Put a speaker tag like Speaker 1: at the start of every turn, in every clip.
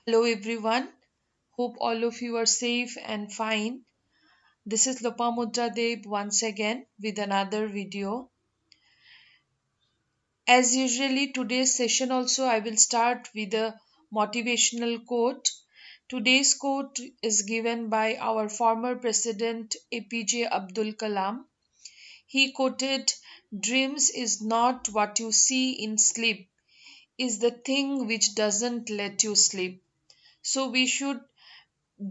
Speaker 1: Hello everyone. Hope all of you are safe and fine. This is Lopamudra Deb once again with another video. As usually today's session also I will start with a motivational quote. Today's quote is given by our former president APJ Abdul Kalam. He quoted, "Dreams is not what you see in sleep, is the thing which doesn't let you sleep." So we should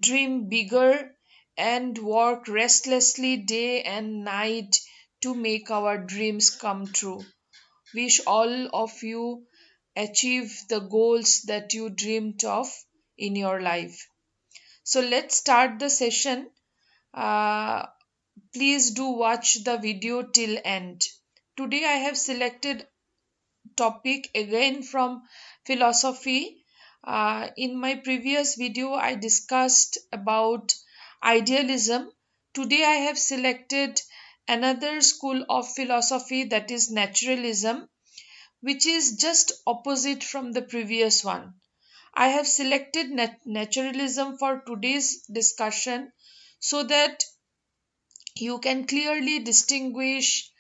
Speaker 1: dream bigger and work restlessly day and night to make our dreams come true. Wish all of you achieve the goals that you dreamed of in your life. So let's start the session. Uh, Please do watch the video till end. Today I have selected topic again from philosophy. In my previous video, I discussed about idealism. Today, I have selected another school of philosophy, that is naturalism, which is just opposite from the previous one. I have selected naturalism for today's discussion so that you can clearly distinguish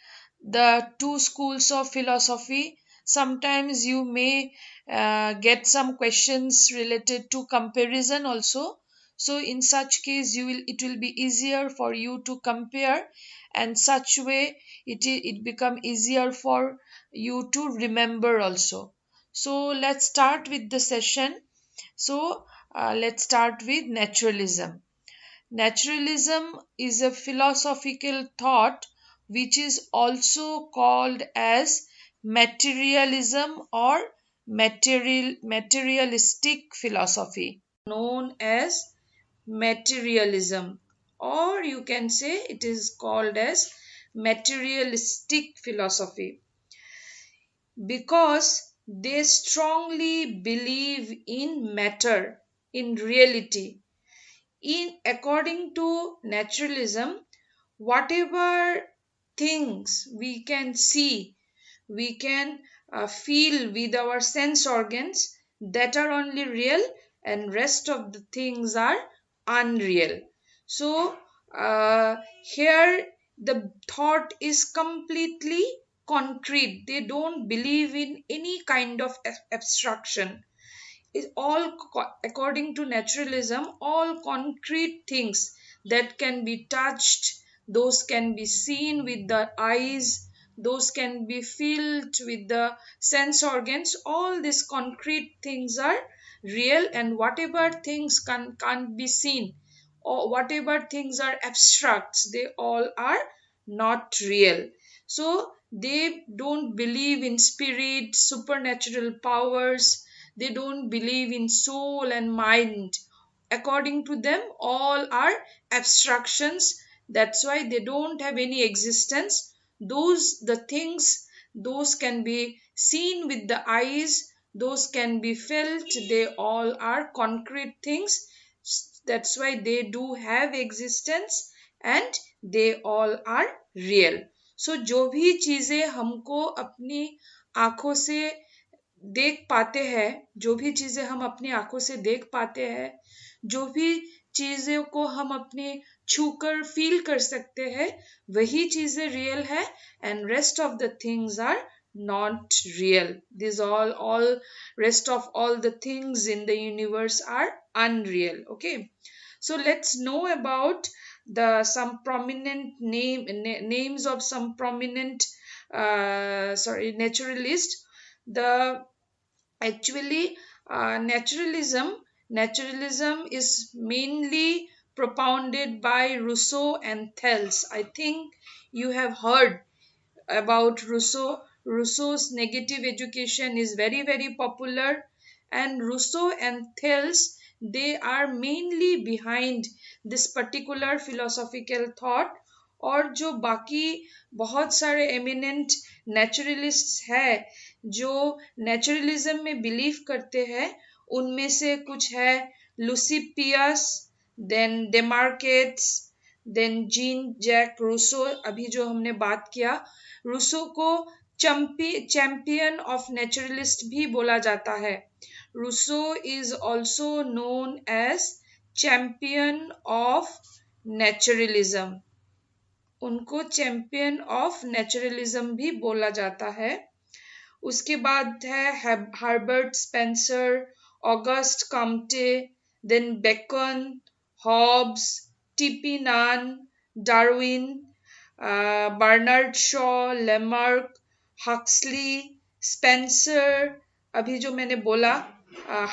Speaker 1: the two schools of philosophy. Sometimes you may get some questions related to comparison also. So in such case it will be easier for you to compare, and such way it become easier for you to remember also. So let's start with the session. So let's start with naturalism. Naturalism is a philosophical thought which is also called as materialism or materialistic philosophy, known as materialism, or you can say it is called as materialistic philosophy because they strongly believe in matter, in reality. In according to naturalism, whatever things we can see, we can feel with our sense organs, that are only real, and rest of the things are unreal. So here the thought is completely concrete. They don't believe in any kind of abstraction. Is all according to naturalism, all concrete things that can be touched, those can be seen with the eyes, those can be felt with the sense organs. All these concrete things are real, and whatever things can't be seen, or whatever things are abstracts, they all are not real. So they don't believe in spirit, supernatural powers. They don't believe in soul and mind. According to them, all are abstractions. That's why they don't have any existence. The things, those can be seen with the eyes, those can be felt, they all are concrete things. That's why they do have existence, and they all are real. So जो भी चीजें हमको अपनी आंखों से देख पाते हैं, जो भी चीजें हम अपनी आंखों से देख पाते हैं, जो भी चीजों को हम अपने छूकर फील कर सकते हैं, वही चीजें रियल है, and rest of the things are not real. These all rest of all the things in the universe are unreal. Okay, so let's know about the some prominent names of some prominent naturalist. The actually naturalism is mainly propounded by Rousseau and Thales. I think you have heard about Rousseau. Rousseau's negative education is very very popular, and Rousseau and Thales, they are mainly behind this particular philosophical thought. और जो बाकी बहुत सारे eminent नेचुरलिस्ट्स है जो naturalism में believe करते हैं, उनमें से कुछ है Leucippus, then Democritus, then Jean Jacques Rousseau, अभी जो हमने बात किया। रूसो को चैंपियन ऑफ नेचुरलिस्ट भी बोला जाता है। Rousseau is also known as champion of naturalism. उनको चैंपियन ऑफ नेचुरलिज्म भी बोला जाता है. उसके बाद है Herbert Spencer, Auguste Comte, then Bacon, Hobbes, T P Nunn, Darwin, Bernard Shaw, Lamarck, Huxley, Spencer, अभी जो मैंने बोला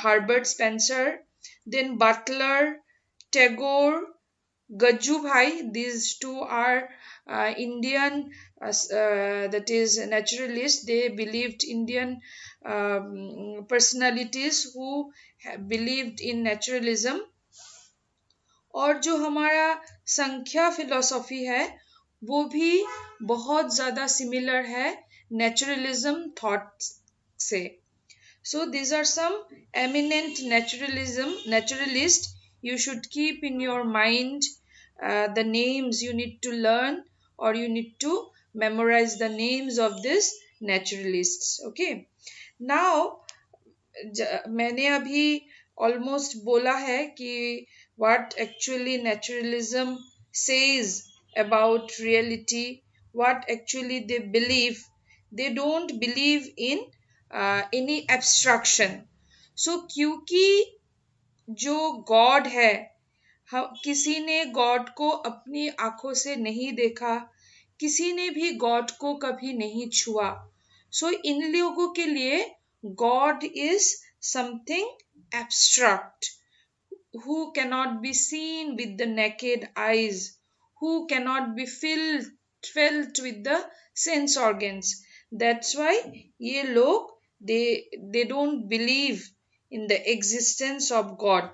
Speaker 1: Herbert Spencer, then Butler, Tagore, Gajju Bhai. These two are Indian, that is naturalists. They believed Indian personalities who believed in naturalism. और जो हमारा संख्या philosophy है वो भी बहुत ज़्यादा सिमिलर है नेचुरलिज्म थॉट से. So these are some eminent naturalists. You should keep in your mind the names you need to learn, or you need to memorize the names of these naturalists. Okay. Now मैंने अभी almost बोला है कि what actually naturalism says about reality, what actually they believe. They don't believe in any abstraction. So क्योंकि जो God है, किसी ने गॉड को अपनी आंखों से नहीं देखा, किसी ने भी गॉड को कभी नहीं छुआ. सो इन लोगों के लिए God is something abstract, who cannot be seen with the naked eyes, who cannot be felt with the sense organs. That's why ये लोग they don't believe in the existence of God.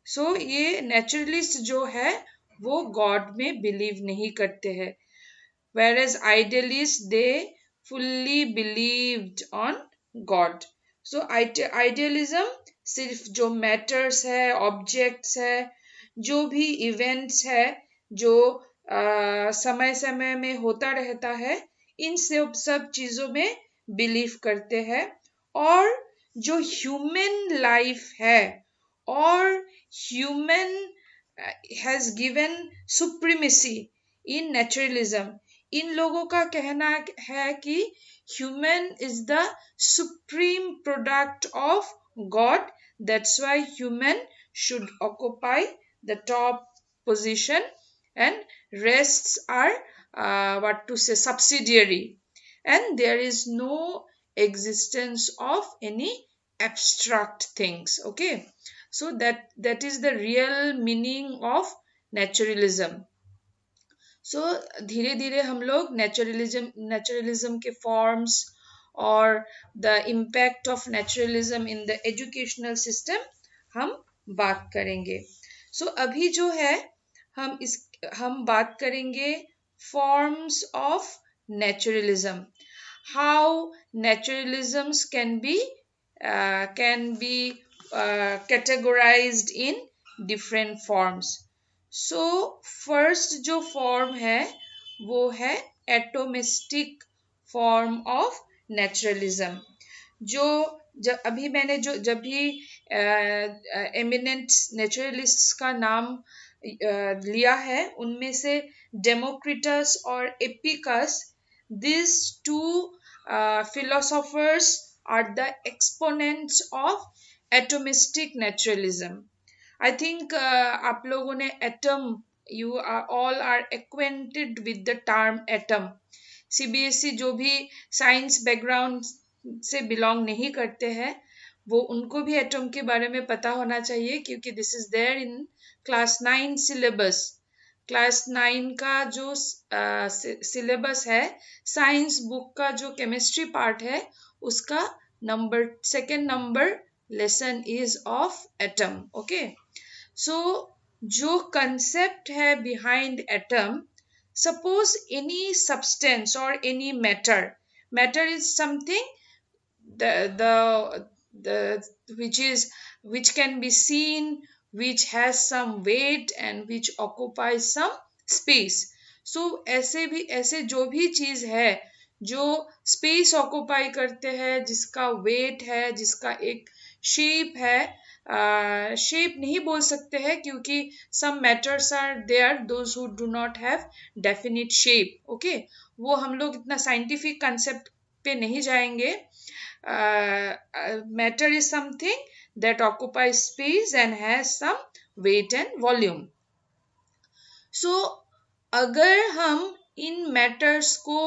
Speaker 1: So ये naturalist जो है वो God में believe नहीं करते हैं, whereas idealists they fully believed on God. So idealism सिर्फ जो मैटर्स है, ऑब्जेक्ट्स है, जो भी इवेंट्स है जो समय समय में होता रहता है, इन सब चीजों में बिलीव करते हैं. और जो ह्यूमन लाइफ है और human has given supremacy in naturalism, इन लोगों का कहना है कि human is the supreme product of God. That's why human should occupy the top position and rests are what to say subsidiary, and there is no existence of any abstract things. Okay, so that is the real meaning of naturalism. सो धीरे धीरे हम लोग naturalism के forms और the impact of naturalism in the educational system हम बात करेंगे. सो अभी जो है हम बात करेंगे forms of naturalism, how naturalisms can be categorized in different forms. So first जो फॉर्म है वो है एटोमिस्टिक फॉर्म ऑफ नेचुरलिज्म. अभी मैंने जब भी एमिनेंट नेचुरलिस्ट्स का नाम लिया है उनमें से डेमोक्रिटस और Epicurus, this two philosophers are the exponents of atomistic naturalism. I think आप लोगों ने atom, you are all are acquainted with the term atom. CBSE जो भी साइंस बैकग्राउंड से बिलोंग नहीं करते हैं वो उनको भी एटम के बारे में पता होना चाहिए, क्योंकि this is there in class 9 syllabus. Class 9 का जो सिलेबस है, साइंस बुक का जो केमिस्ट्री पार्ट है उसका second number lesson is of atom. Okay, so जो कंसेप्ट है behind atom, suppose any substance और any matter is something which can be seen, which has some weight and which occupies some space. So ऐसे जो भी चीज है जो space occupy करते हैं, जिसका वेट है, जिसका एक शेप है, शेप नहीं बोल सकते हैं क्योंकि some matters are there those who do not have definite shape, okay. वो हम लोग इतना साइंटिफिक कंसेप्ट पे नहीं जाएंगे। Matter is something that occupy space and has some weight and volume. So अगर हम इन मैटर्स को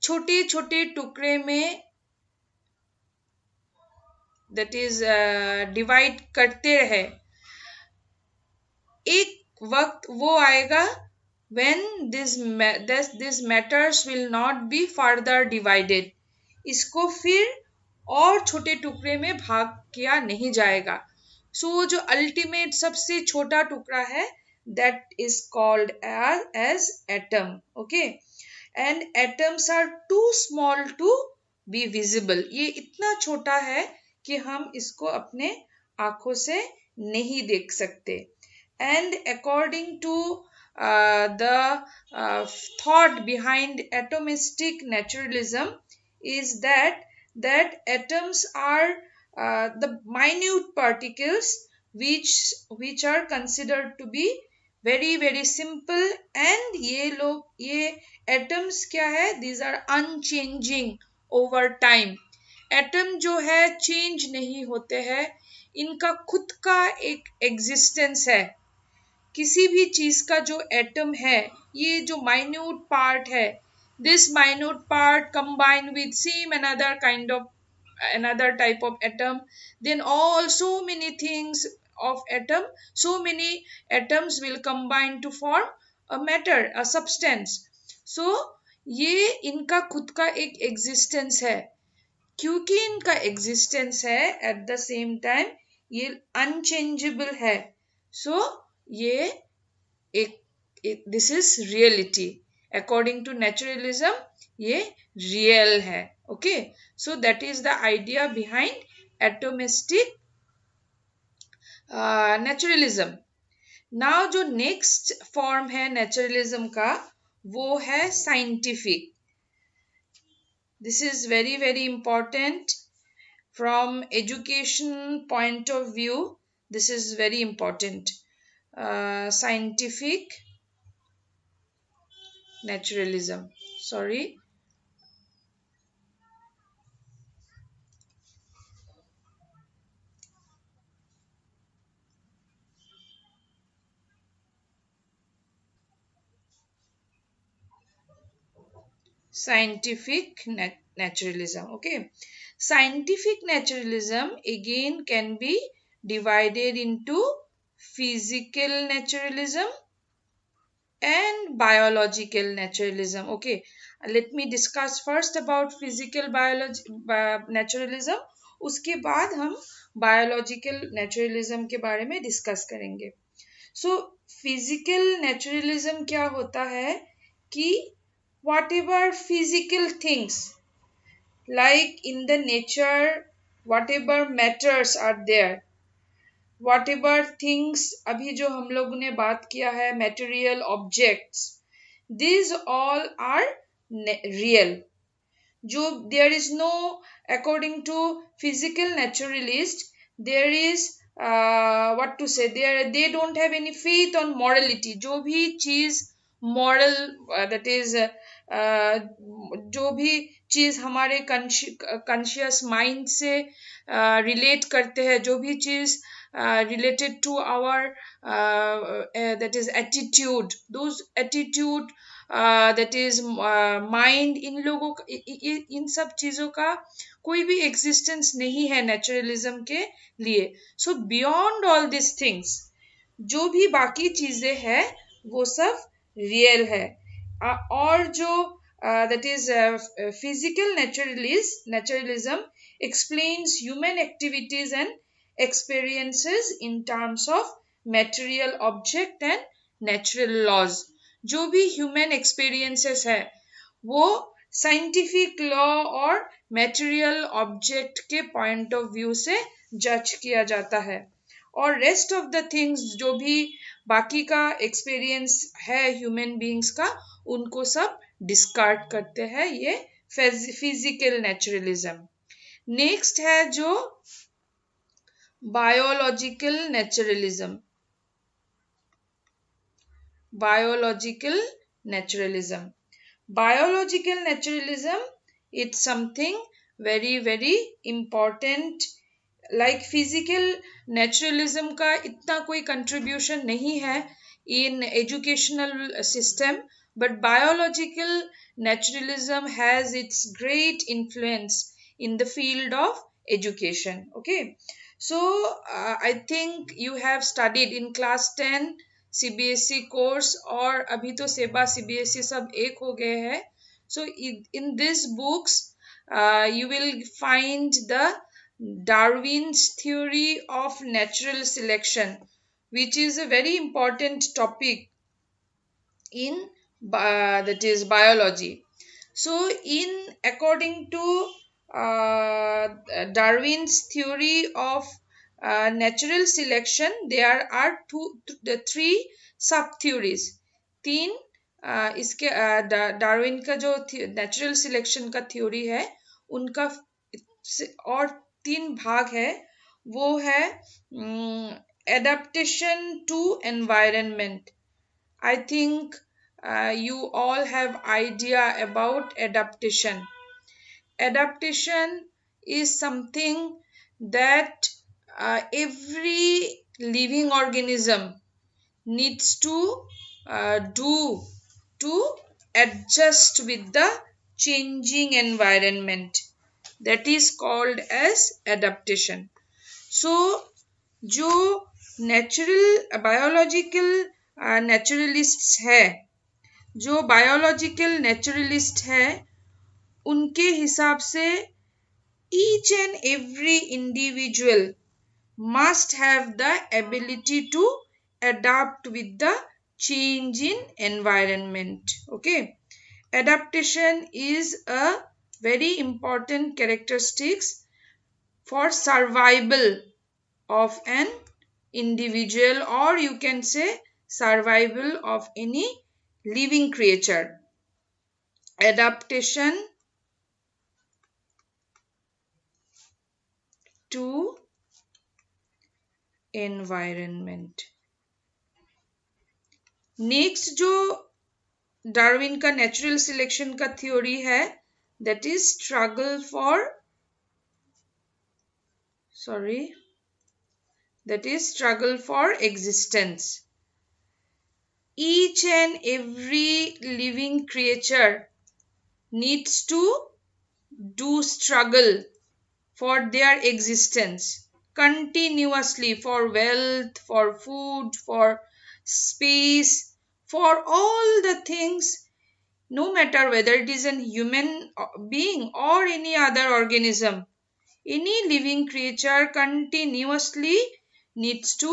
Speaker 1: छोटे छोटे टुकड़े में दैट इज डिवाइड करते रहे, एक वक्त वो आएगा when this matters will not be further divided, इसको फिर और छोटे टुकड़े में भाग किया नहीं जाएगा। सो जो अल्टीमेट सबसे छोटा टुकड़ा है that is called as atom, okay, and atoms are too small to be visible, ये इतना छोटा है कि हम इसको अपने आंखों से नहीं देख सकते। And according to the thought behind atomistic naturalism is that atoms are the minute particles which are considered to be very very simple, and ये atoms क्या है, these are unchanging over time। Atom जो है change नहीं होते हैं, इनका खुद का एक एग्जिस्टेंस है। किसी भी चीज का जो एटम है, ये जो माइन्यूट पार्ट है, this minute part combine with same another type of atom, then all so many things of atom, so many atoms will combine to form a matter, a substance। so ये इनका खुद का एक existence है। क्योंकि इनका existence है at the same time ये अनचेंजेबल है। सो ये एक this is reality according to naturalism, ये रियल है, okay. So that is the idea behind atomistic naturalism. Now जो नेक्स्ट फॉर्म है नेचुरलिज्म का वो है scientific. This is very very important from education point of view, this is very important। scientific naturalism, sorry, scientific naturalism, okay। Scientific naturalism again can be divided into physical naturalism and biological naturalism, okay। Let me discuss first about physical naturalism, उसके बाद हम biological naturalism के बारे में discuss करेंगे। So physical naturalism क्या होता है कि whatever physical things like in the nature, whatever matters are there, whatever things अभी जो हम लोग ने बात किया है material objects, these all are real। जो there is no, according to physical naturalist, there is what to say, they don't have any faith on morality। जो भी चीज moral that is जो भी चीज हमारे कॉन्शियस माइंड से रिलेट करते हैं, जो भी चीज related to our that is attitude, those attitude that is mind, इन लोगों का इन सब चीजों का कोई भी एग्जिस्टेंस नहीं है नेचुरलिज्म के लिए। सो बियॉन्ड ऑल दिस थिंग्स जो भी बाकी चीजें हैं वो सब रियल है। और जो that is physical naturalism explains human activities and experiences in terms of material object and natural laws। जो भी human experiences है वो scientific law और material object के point of view से जज किया जाता है, और rest of the things जो भी बाकी का experience है human beings का, उनको सब डिस्कार्ड करते हैं। ये फिजिकल नेचुरलिज्म। नेक्स्ट है जो Biological naturalism. Biological naturalism. Biological naturalism, it's something very very important. Like physical naturalism का इतना कोई कंट्रीब्यूशन नहीं है in educational system, but biological naturalism has its great influence in the field of education. Okay, so I think you have studied in class 10 CBSE course, और अभी तो सेबा CBSE सब एक हो गए हैं. So in these books you will find the Darwin's theory of natural selection, which is a very important topic in that is biology. So in according to Darwin's theory of natural selection, there are the three सब theories. तीन इसके Darwin का जो natural selection का theory है उनका और तीन भाग है. वो है adaptation to environment. I think you all have idea about adaptation. Adaptation is something that every living organism needs to do to adjust with the changing environment. That is called as adaptation. So जो natural biological नेचुरलिस्ट्स है, जो biological naturalist है, उनके हिसाब से each and every individual must have the ability to adapt with the change in environment. Okay, adaptation is a very important characteristics for survival of an individual, or you can say survival of any living creature. Adaptation to environment. Next जो Darwin का natural selection का theory है, that is struggle for existence. Each and every living creature needs to do struggle for their existence continuously, for wealth, for food, for space, for all the things, no matter whether it is a human being or any other organism. Any living creature continuously needs to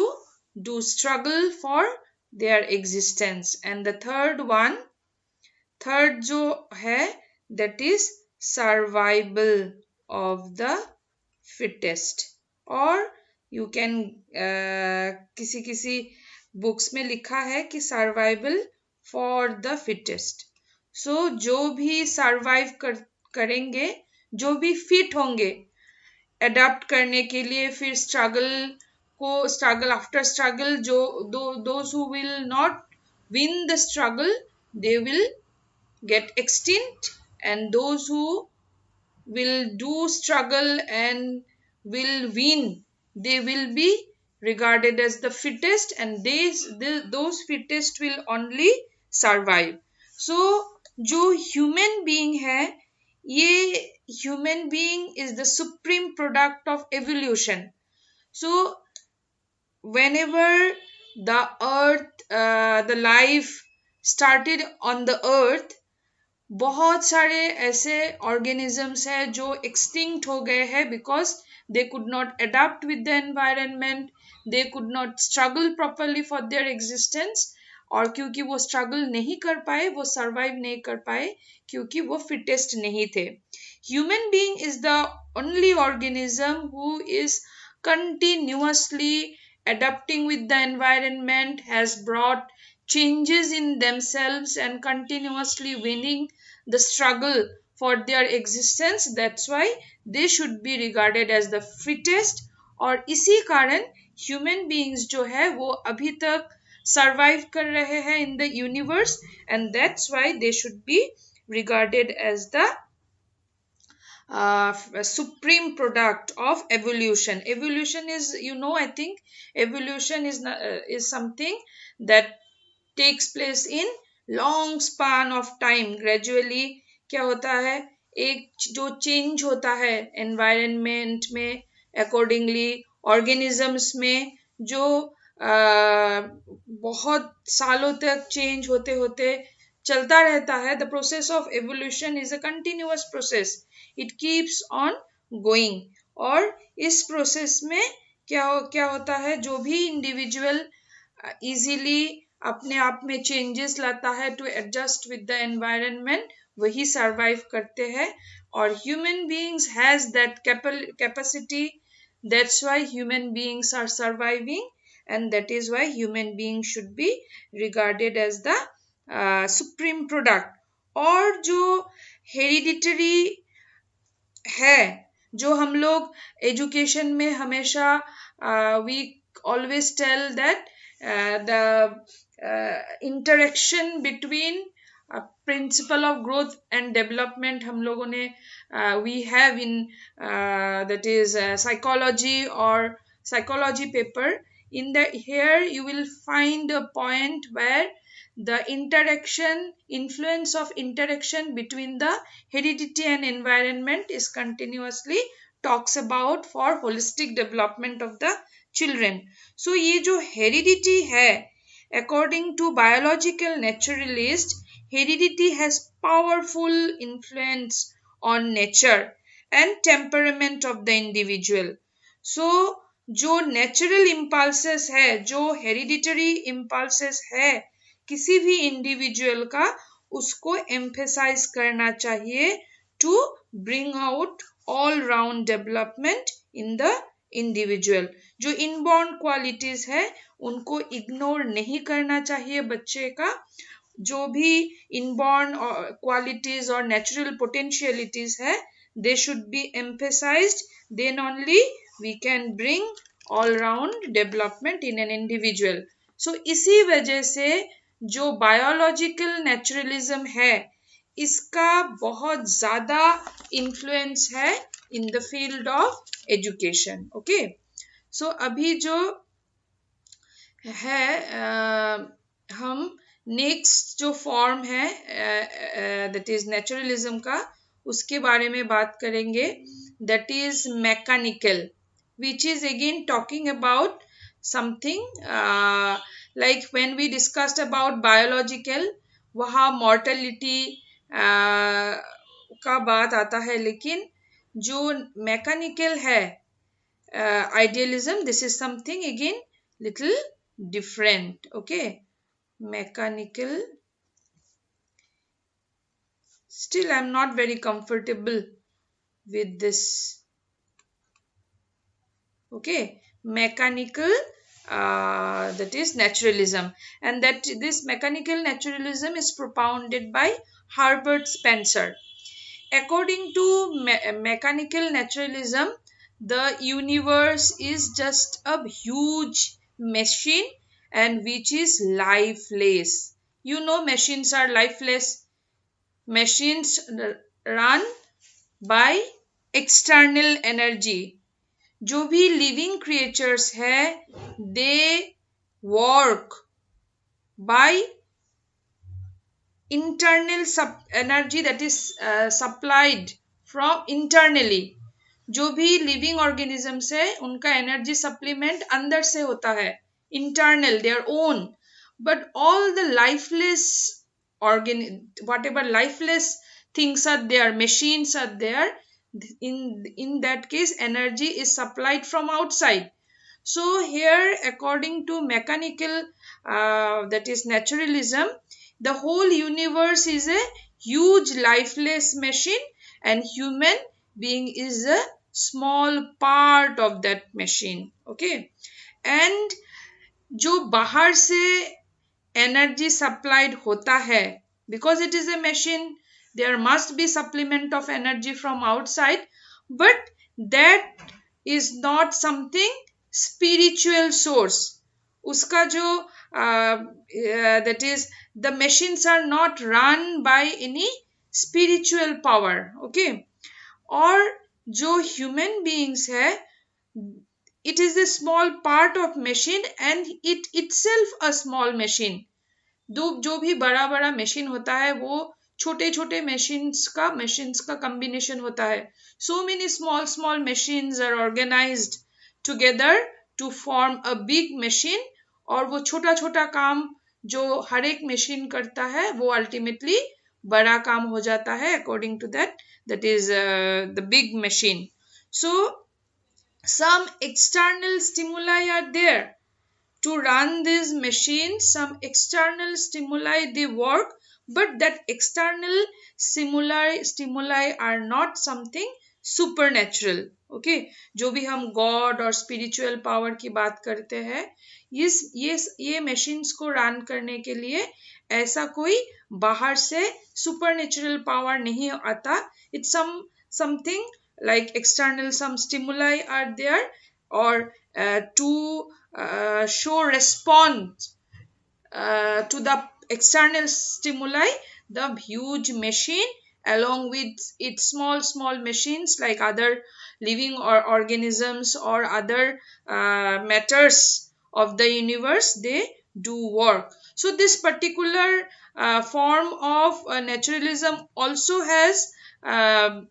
Speaker 1: do struggle for their existence. And the third जो है, that is survival of the fittest, or you can किसी books में लिखा है कि survival for the fittest. सो जो भी survive करेंगे, जो भी फिट होंगे अडॉप्ट करने के लिए, फिर स्ट्रगल आफ्टर स्ट्रगल, जो those who will not win the struggle they will get extinct, and those who will do struggle and will win, they will be regarded as the fittest, and those fittest will only survive. So जो human being है, ये human being is the supreme product of evolution. So whenever the earth the life started on the earth, बहुत सारे ऐसे organisms हैं जो extinct हो गए हैं because they could not adopt with the environment, they could not struggle properly for their existence, और क्योंकि वो स्ट्रगल नहीं कर पाए, वो सर्वाइव नहीं कर पाए, क्योंकि वो फिटेस्ट नहीं थे. Human being is the only organism who is continuously adapting with the environment, has brought changes in themselves and continuously winning the struggle for their existence. That's why they should be regarded as the fittest, और इसी कारण human beings जो है वो अभी तक survive कर रहे हैं in the universe, and that's why they should be regarded as the supreme product of evolution. Evolution is, I think evolution is something that takes place in long span of time. Gradually क्या होता है, एक जो change होता है environment में, accordingly organisms में जो बहुत सालों तक चेंज होते होते चलता रहता है. The process of evolution is a continuous process, it keeps on going. और इस प्रोसेस में क्या होता है, जो भी इंडिविजुअल इजीली अपने आप में चेंजेस लाता है to adjust with the environment, वही सरवाइव करते हैं. और human beings has that capacity, that's why human beings are surviving, and that is why human beings should be regarded as the supreme product. और जो hereditary है, जो हम लोग एजुकेशन में हमेशा we always tell that the interaction between principle of growth and development हम लोगों ने we have in that is psychology और psychology paper. In the here you will find a point where the influence of interaction between the heredity and environment is continuously talks about for holistic development of the children. So ये जो heredity है, according to biological naturalist, heredity has powerful influence on nature and temperament of the individual. So जो natural impulses है, जो hereditary impulses है किसी भी individual का, उसको एम्फेसाइज करना चाहिए to bring out all round development in the individual. जो इनबॉर्न क्वालिटीज है उनको इग्नोर नहीं करना चाहिए बच्चे का. जो भी इनबॉर्न क्वालिटीज और नेचुरल पोटेंशियलिटीज है, they should be emphasized, then only we can bring all round development in an individual. So इसी वजह से जो biological naturalism है, इसका बहुत ज्यादा influence है in the field of education. Okay, so अभी जो है हम नेक्स्ट जो फॉर्म है that is naturalism का, उसके बारे में बात करेंगे. That is mechanical, which is again talking about something like when we discussed about biological, वहाँ mortality का बात आता है. लेकिन जो मैकेनिकल है idealism, this is something again little different. Okay, mechanical, still I'm not very comfortable with this. Okay, mechanical that is naturalism, and that this mechanical naturalism is propounded by Herbert Spencer. According to mechanical naturalism, the universe is just a huge machine and which is lifeless. You know, machines are lifeless. Machines run by external energy. जो भी living creatures है, they work by internal energy that is supplied from internally. जो भी living organisms है, उनका energy supplement अंदर से होता है, internal, their own. But all the lifeless whatever lifeless things are there, machines are there, in that case energy is supplied from outside. So here according to mechanical that is naturalism, the whole universe is a huge lifeless machine and human being is a small part of that machine. Okay, and जो बाहर से energy supplied होता है, because it is a machine, there must be supplement of energy from outside, but that is not something spiritual source. उसका जो that is the machines are not run by any spiritual power. Okay. और जो human beings है, it is a small part of machine and it itself a small machine. जो भी बड़ा बड़ा machine होता है वो छोटे छोटे मशीन्स का कॉम्बिनेशन होता है. So many small small machines are organised together to form a big machine. और वो छोटा छोटा काम जो हर एक मशीन करता है वो अल्टीमेटली बड़ा काम हो जाता है according to that is the big machine. So some external stimuli are there to run these machines. Some external stimuli they work, but that external stimuli are not something supernatural. Okay, जो भी हम God और spiritual power की बात करते हैं, ये machines को रन करने के लिए ऐसा कोई बाहर से सुपरनेचुरल पावर नहीं आता. It's something like external, some stimuli are there or to show response to the external stimuli. The huge machine along with its small machines like other living or organisms or other matters of the universe, they do work. So this particular form of naturalism also has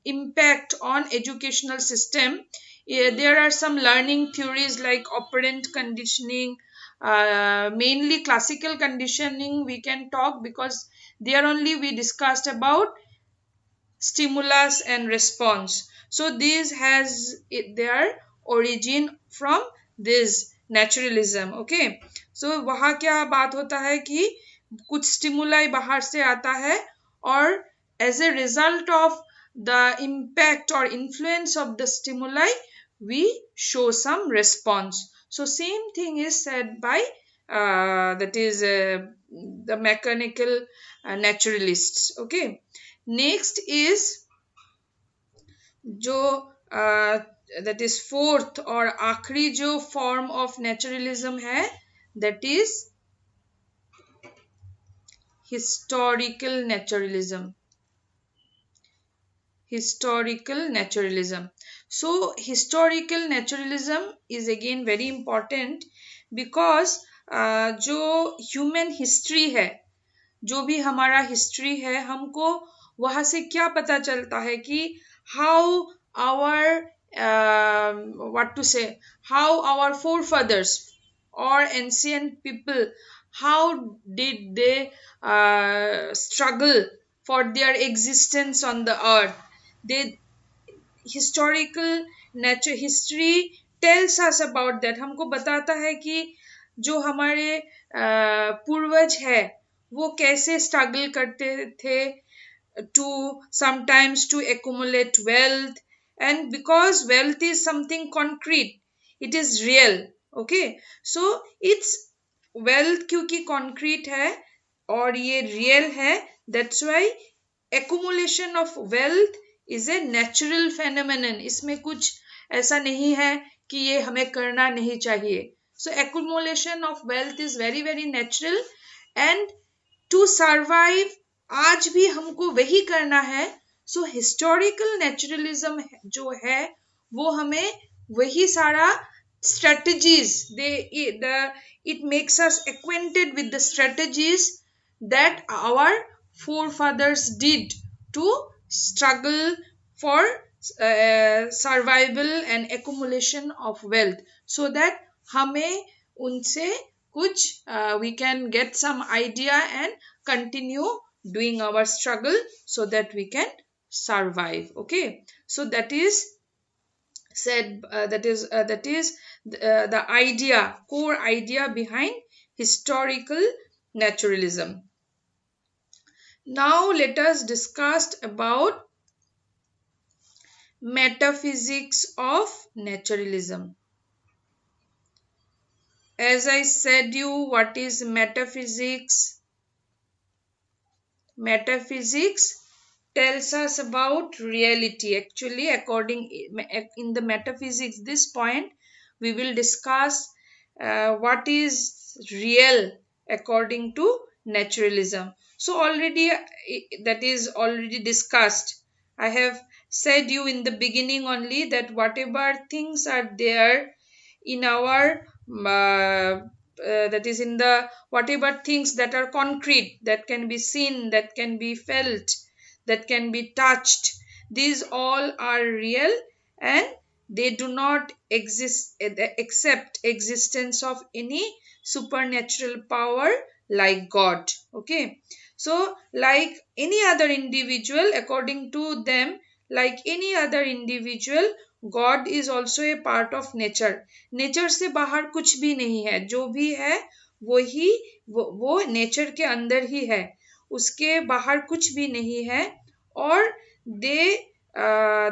Speaker 1: impact on educational system. There are some learning theories like operant conditioning, mainly classical conditioning we can talk, because there only we discussed about stimulus and response. So this has their origin from this naturalism. Okay, so वहाँ क्या बात होता है कि कुछ stimuli बाहर से आता है और as a result of the impact or influence of the stimuli we show some response. So same thing is said by that is the mechanical naturalists. Okay, next is जो that is fourth और आखिरी जो form of naturalism है, that is historical naturalism. Historical naturalism. So historical naturalism is again very important because जो human history है, जो भी हमारा हिस्ट्री है, हमको वहां से क्या पता चलता है कि how our what to say, how our forefathers or ancient people, how did they struggle for their existence on the earth. They historical nature history tells us about that. हमको बताता है कि जो हमारे पूर्वज है वो कैसे स्ट्रगल करते थे to sometimes to accumulate wealth, and because wealth is something concrete, it is real. Okay, so it's wealth क्योंकि concrete है और ये real है, that's why accumulation of wealth is a natural phenomenon. इसमें कुछ ऐसा नहीं है कि ये हमें करना नहीं चाहिए. So accumulation of wealth is very very natural, and to survive आज भी हमको वही करना है. So historical naturalism जो है वो हमें वही सारा strategies, it makes us acquainted with the strategies that our forefathers did to struggle for survival and accumulation of wealth, so that हमें उनसे कुछ we can get some idea and continue doing our struggle so that we can survive. Okay, so that is said that is the idea, core idea behind historical naturalism. Now let us discuss about metaphysics of naturalism. As I said you, what is metaphysics? Metaphysics tells us about reality. Actually, according in the metaphysics, this point we will discuss what is real according to naturalism. So already that is already discussed. I have said you in the beginning only that whatever things are there in our that is in the whatever things that are concrete, that can be seen, that can be felt, that can be touched, these all are real, and they do not exist except existence of any supernatural power like God. Okay, so like any other individual, according to them, like any other individual, God is also a part of nature. Nature से बाहर कुछ भी नहीं है, जो भी है वही वो नेचर के अंदर ही है, उसके बाहर कुछ भी नहीं है. और दे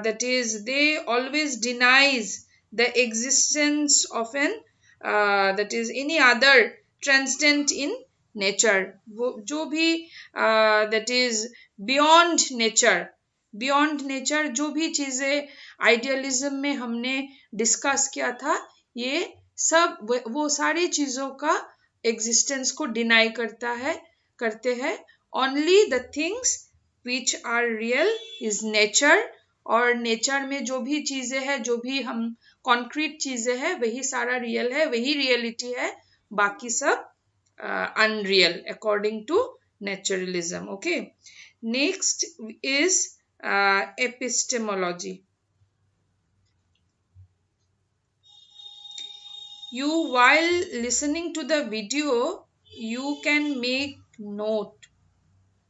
Speaker 1: that is they always denies the existence of an that is any other transcendent in nature. वो जो भी that is beyond nature, beyond nature जो भी चीजें आइडियलिज्म में हमने डिस्कस किया था, ये सब वो सारी चीजों का एग्जिस्टेंस को डिनाई करते हैं. Only the things which are real is nature, और नेचर में जो भी चीजें हैं, जो भी हम कॉन्क्रीट चीजें हैं, वही सारा रियल है, वही रियलिटी है, बाकी सब unreal according to naturalism. Okay, next is epistemology. You, while listening to the video, you can make note,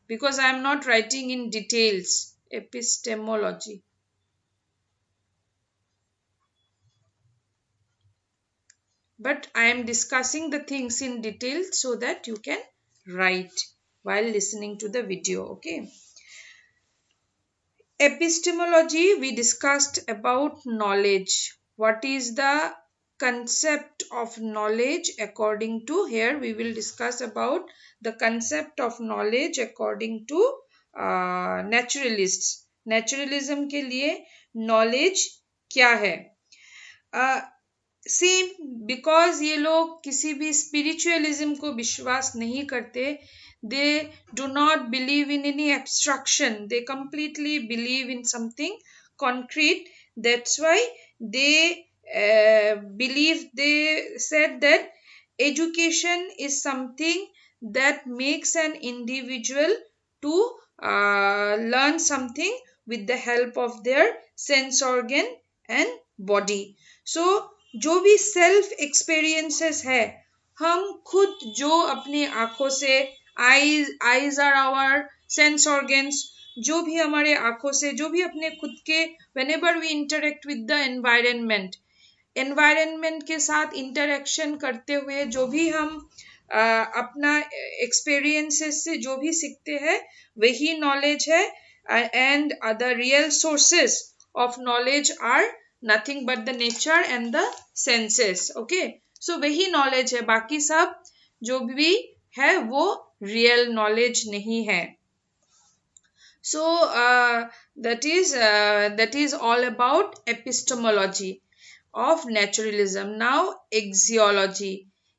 Speaker 1: because I am not writing in details. Epistemology. But I am discussing the things in detail so that you can write while listening to the video. Okay. Epistemology, we discussed about knowledge. What is the concept of knowledge according to, here we will discuss about the concept of knowledge according to naturalists. Naturalism के लिए knowledge क्या है? Same, because ये लोग किसी भी spiritualism को विश्वास नहीं करते. They do not believe in any abstraction. They completely believe in something concrete. That's why they said that education is something that makes an individual to learn something with the help of their sense organ and body. So जो भी self experiences है, हम खुद जो अपने आंखों से, eyes are our sense organs, जो भी हमारे आंखों से, जो भी अपने खुद के, whenever we interact with the environment के साथ इंटरेक्शन करते हुए जो भी हम अपना एक्सपीरियंसेस से जो भी सीखते हैं, वही नॉलेज है. And the real sources of knowledge are nothing but the nature and the senses. Okay, so वही knowledge है, बाकी सब जो भी है वो real knowledge नहीं है. So that is all about epistemology of naturalism. Now axiology.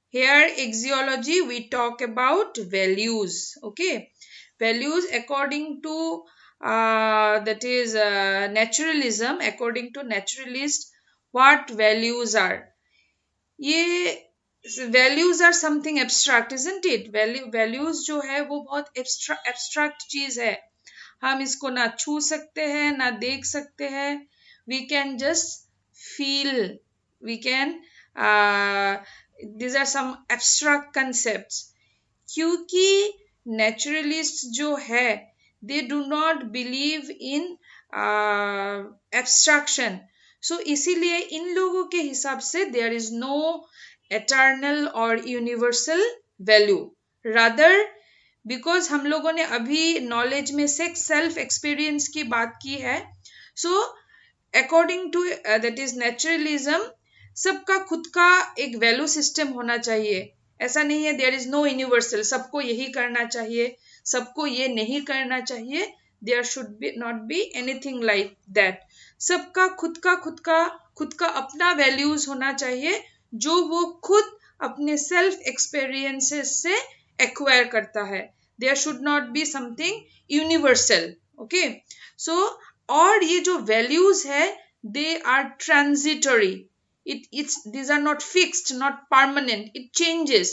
Speaker 1: Here axiology we talk about values. Okay, values according to that is naturalism. According to naturalist, what values are? ये values are something abstract, isn't it? Values जो है वो बहुत abstract चीज है. हम इसको ना छू सकते हैं, ना देख सकते हैं. We can just feel. We can these are some abstract concepts. क्योंकि naturalist जो है, they do not believe in abstraction. So इसीलिए इन लोगों के हिसाब से there is no eternal or universal value. Rather, because हम लोगों ने अभी knowledge में से self experience की बात की है, so according to that is naturalism, सबका खुद का एक वैल्यू सिस्टम होना चाहिए. ऐसा नहीं है there is no universal, सबको यही करना चाहिए, सबको ये नहीं करना चाहिए. There should be not be anything like that. सबका खुद का अपना वैल्यूज होना चाहिए जो वो खुद अपने सेल्फ एक्सपीरियंसेस से एक्वायर करता है. There should not be something universal. Okay, so और ये जो वैल्यूज है they are transitory. it's these are not fixed, not permanent, it changes.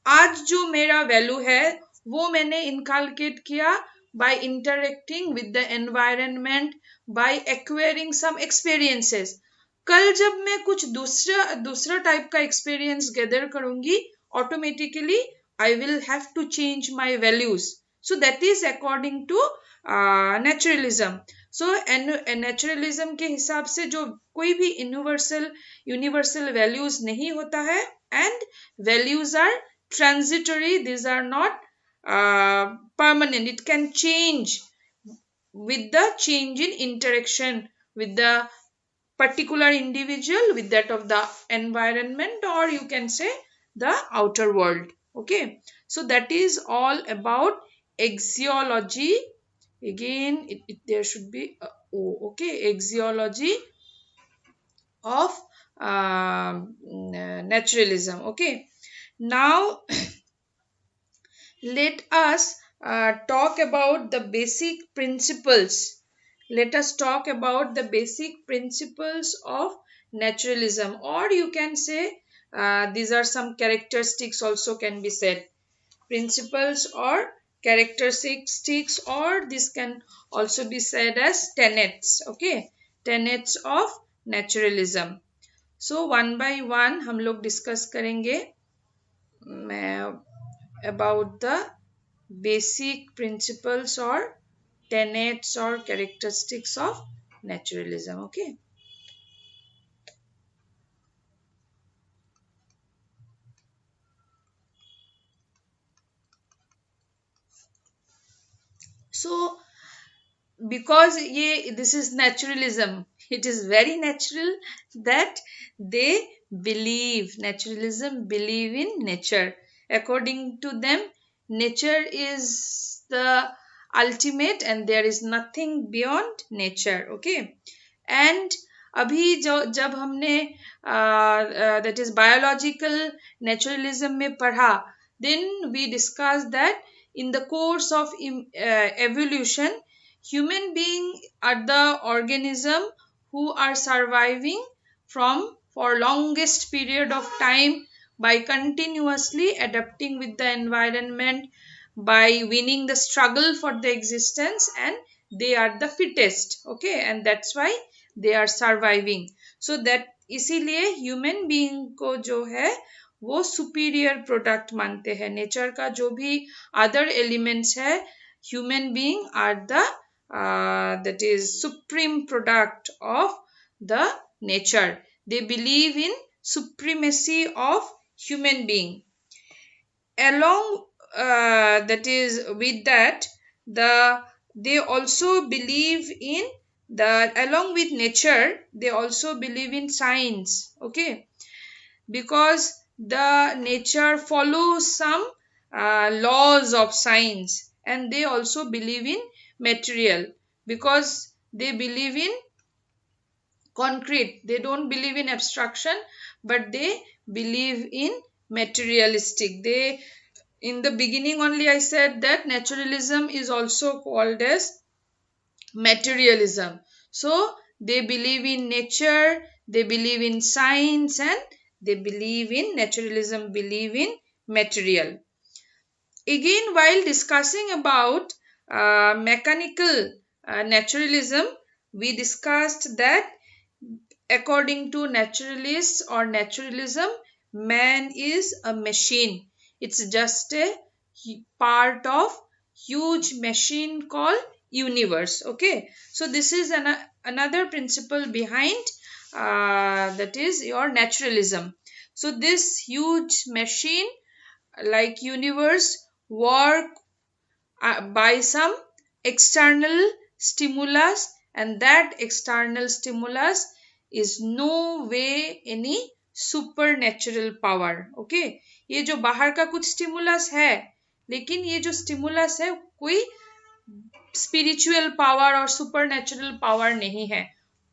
Speaker 1: आज जो मेरा वैल्यू है वो मैंने इनकलकेट किया by interacting with the environment, by acquiring some experiences. कल जब मैं कुछ दूसरा दूसरा टाइप का एक्सपीरियंस गैदर करूंगी automatically I will have to change my values. So that is according to naturalism. So naturalism के हिसाब से जो कोई भी यूनिवर्सल वैल्यूज नहीं होता है and values are transitory. These are not permanent. It can change with the change in interaction with the particular individual, with that of the environment, or you can say the outer world. Okay, so that is all about axiology. Again there should be a O. Okay, axiology of naturalism. Okay, now let us talk about the basic principles. Let us talk about the basic principles of naturalism, or you can say these are some characteristics also can be said. Principles or characteristics, or this can also be said as tenets. Okay, tenets of naturalism. So one by one हम लोग discuss करेंगे about the basic principles or tenets or characteristics of naturalism. Okay, so because this is naturalism, it is very natural that they naturalism believe in nature. According to them, nature is the ultimate and there is nothing beyond nature. Okay, and अभी जो जब हमने that is biological naturalism में पढ़ा, then we discussed that in the course of evolution, human beings are the organism who are surviving for longest period of time by continuously adapting with the environment, by winning the struggle for the existence, and they are the fittest. Okay, and that's why they are surviving. So that इसीलिए human being को जो है वो superior product मानते हैं. Nature का जो भी अदर एलिमेंट्स है, human being are the that is supreme product of the nature. They believe in supremacy of human being. Along that is with that, they also believe in along with nature, they also believe in science. Okay, because the nature follows some laws of science, and they also believe in material because they believe in concrete. They don't believe in abstraction, but they believe in materialistic. They, in the beginning only I said that naturalism is also called as materialism. So they believe in nature, they believe in science, and they believe in naturalism, believe in material. Again, while discussing about mechanical naturalism, we discussed that according to naturalists or naturalism, man is a machine. It's just a part of huge machine called universe. Okay, so this is another principle behind that is your naturalism. So this huge machine like universe work by some external stimulus, and that external stimulus is no way any supernatural power. Okay, ये जो बाहर का कुछ stimulus है, लेकिन ये जो stimulus है कोई स्पिरिचुअल पावर और सुपर नेचुरल पावर नहीं है,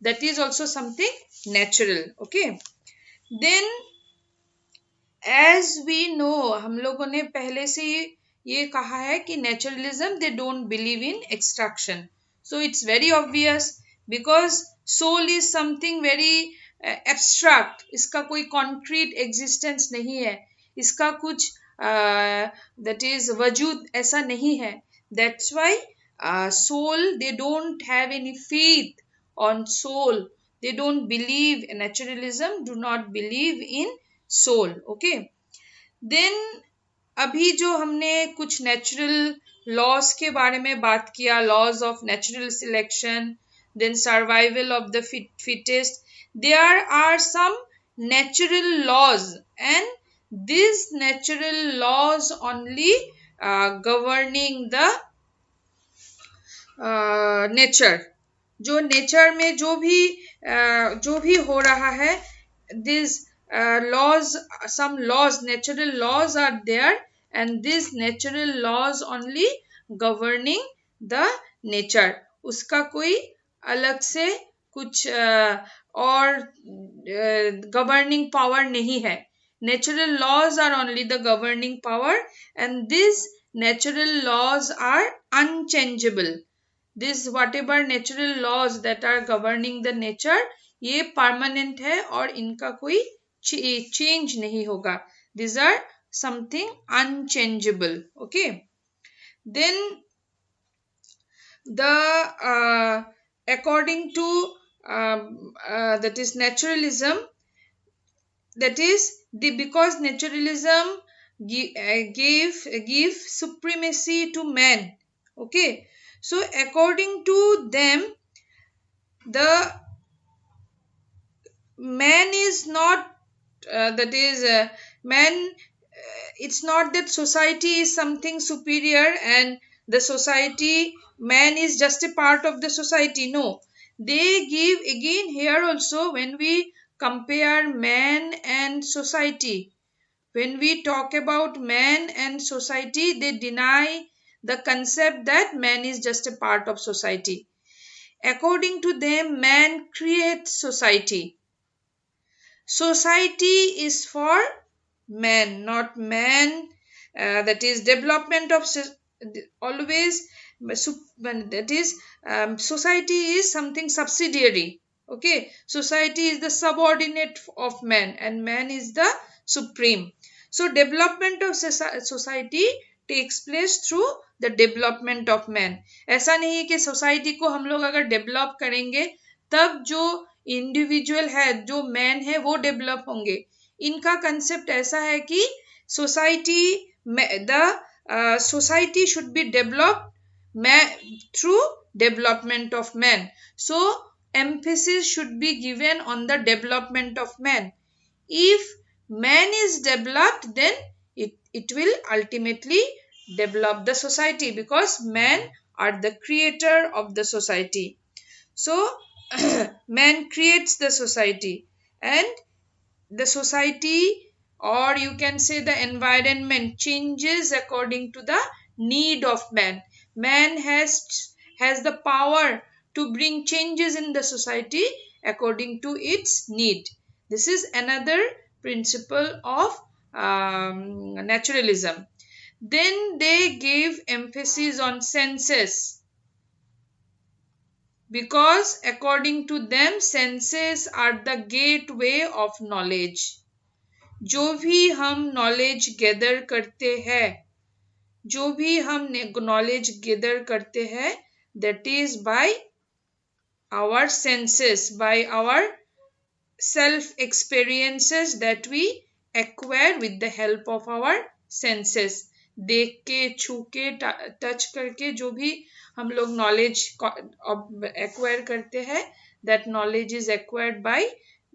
Speaker 1: that is also something natural. Okay, then as we know, हम लोगों ने पहले से ये कहा है कि naturalism they don't believe in extraction. So it's very obvious, because soul is something very abstract, इसका कोई कॉन्क्रीट एग्जिस्टेंस नहीं है, इसका कुछ दैट इज वजूद ऐसा नहीं है. That's why soul, they don't have any faith on soul, they don't believe, naturalism do not believe in soul. Okay, then अभी जो हमने कुछ नेचुरल लॉज के बारे में बात किया, laws of natural selection, then survival of the fittest, there are some natural laws, and these natural laws only governing the nature. जो नेचर में जो भी हो रहा है, this laws, some laws, natural laws are there, and these natural laws only governing the nature. उसका कोई अलग से कुछ और governing power नहीं है. Natural laws are only the governing power, and these natural laws are unchangeable. This whatever natural laws that are governing the nature, ये permanent है और इनका कोई चेंज नहीं होगा. These are something unchangeable. Okay, then the according to that is naturalism, that is the because naturalism give supremacy to man. Okay, so according to them, the man is not that is man, it's not that society is something superior and the society, man is just a part of the society. No, they give again here also, when we compare man and society, when we talk about man and society, they deny the concept that man is just a part of society. According to them, man creates society. Society is for man, not man. That is development of always that is society is something subsidiary. Okay, society is the subordinate of man, and man is the supreme. So development of society takes place through the development of man. ऐसा नहीं है कि society को हम लोग अगर develop करेंगे तब जो इंडिविजुअल है, जो मैन है, वो डेवलप होंगे. इनका कंसेप्ट ऐसा है कि society, the society should be developed through development of man. So emphasis should be given on the development of man. If man is developed, then it will ultimately develop the society, because men are the creator of the society. So man creates the society, and the society, or you can say the environment, changes according to the need of man. Man has the power to bring changes in the society according to its need. This is another principle of naturalism. Then they gave emphasis on senses, because according to them, senses are the gateway of knowledge. जो भी हम knowledge gather करते हैं, जो भी हम knowledge gather करते हैं, that is by our senses, by our self experiences that we acquire with the help of our senses. देख के, छू के, टच करके जो भी हम लोग नॉलेज एक्वायर करते हैं, that knowledge is acquired by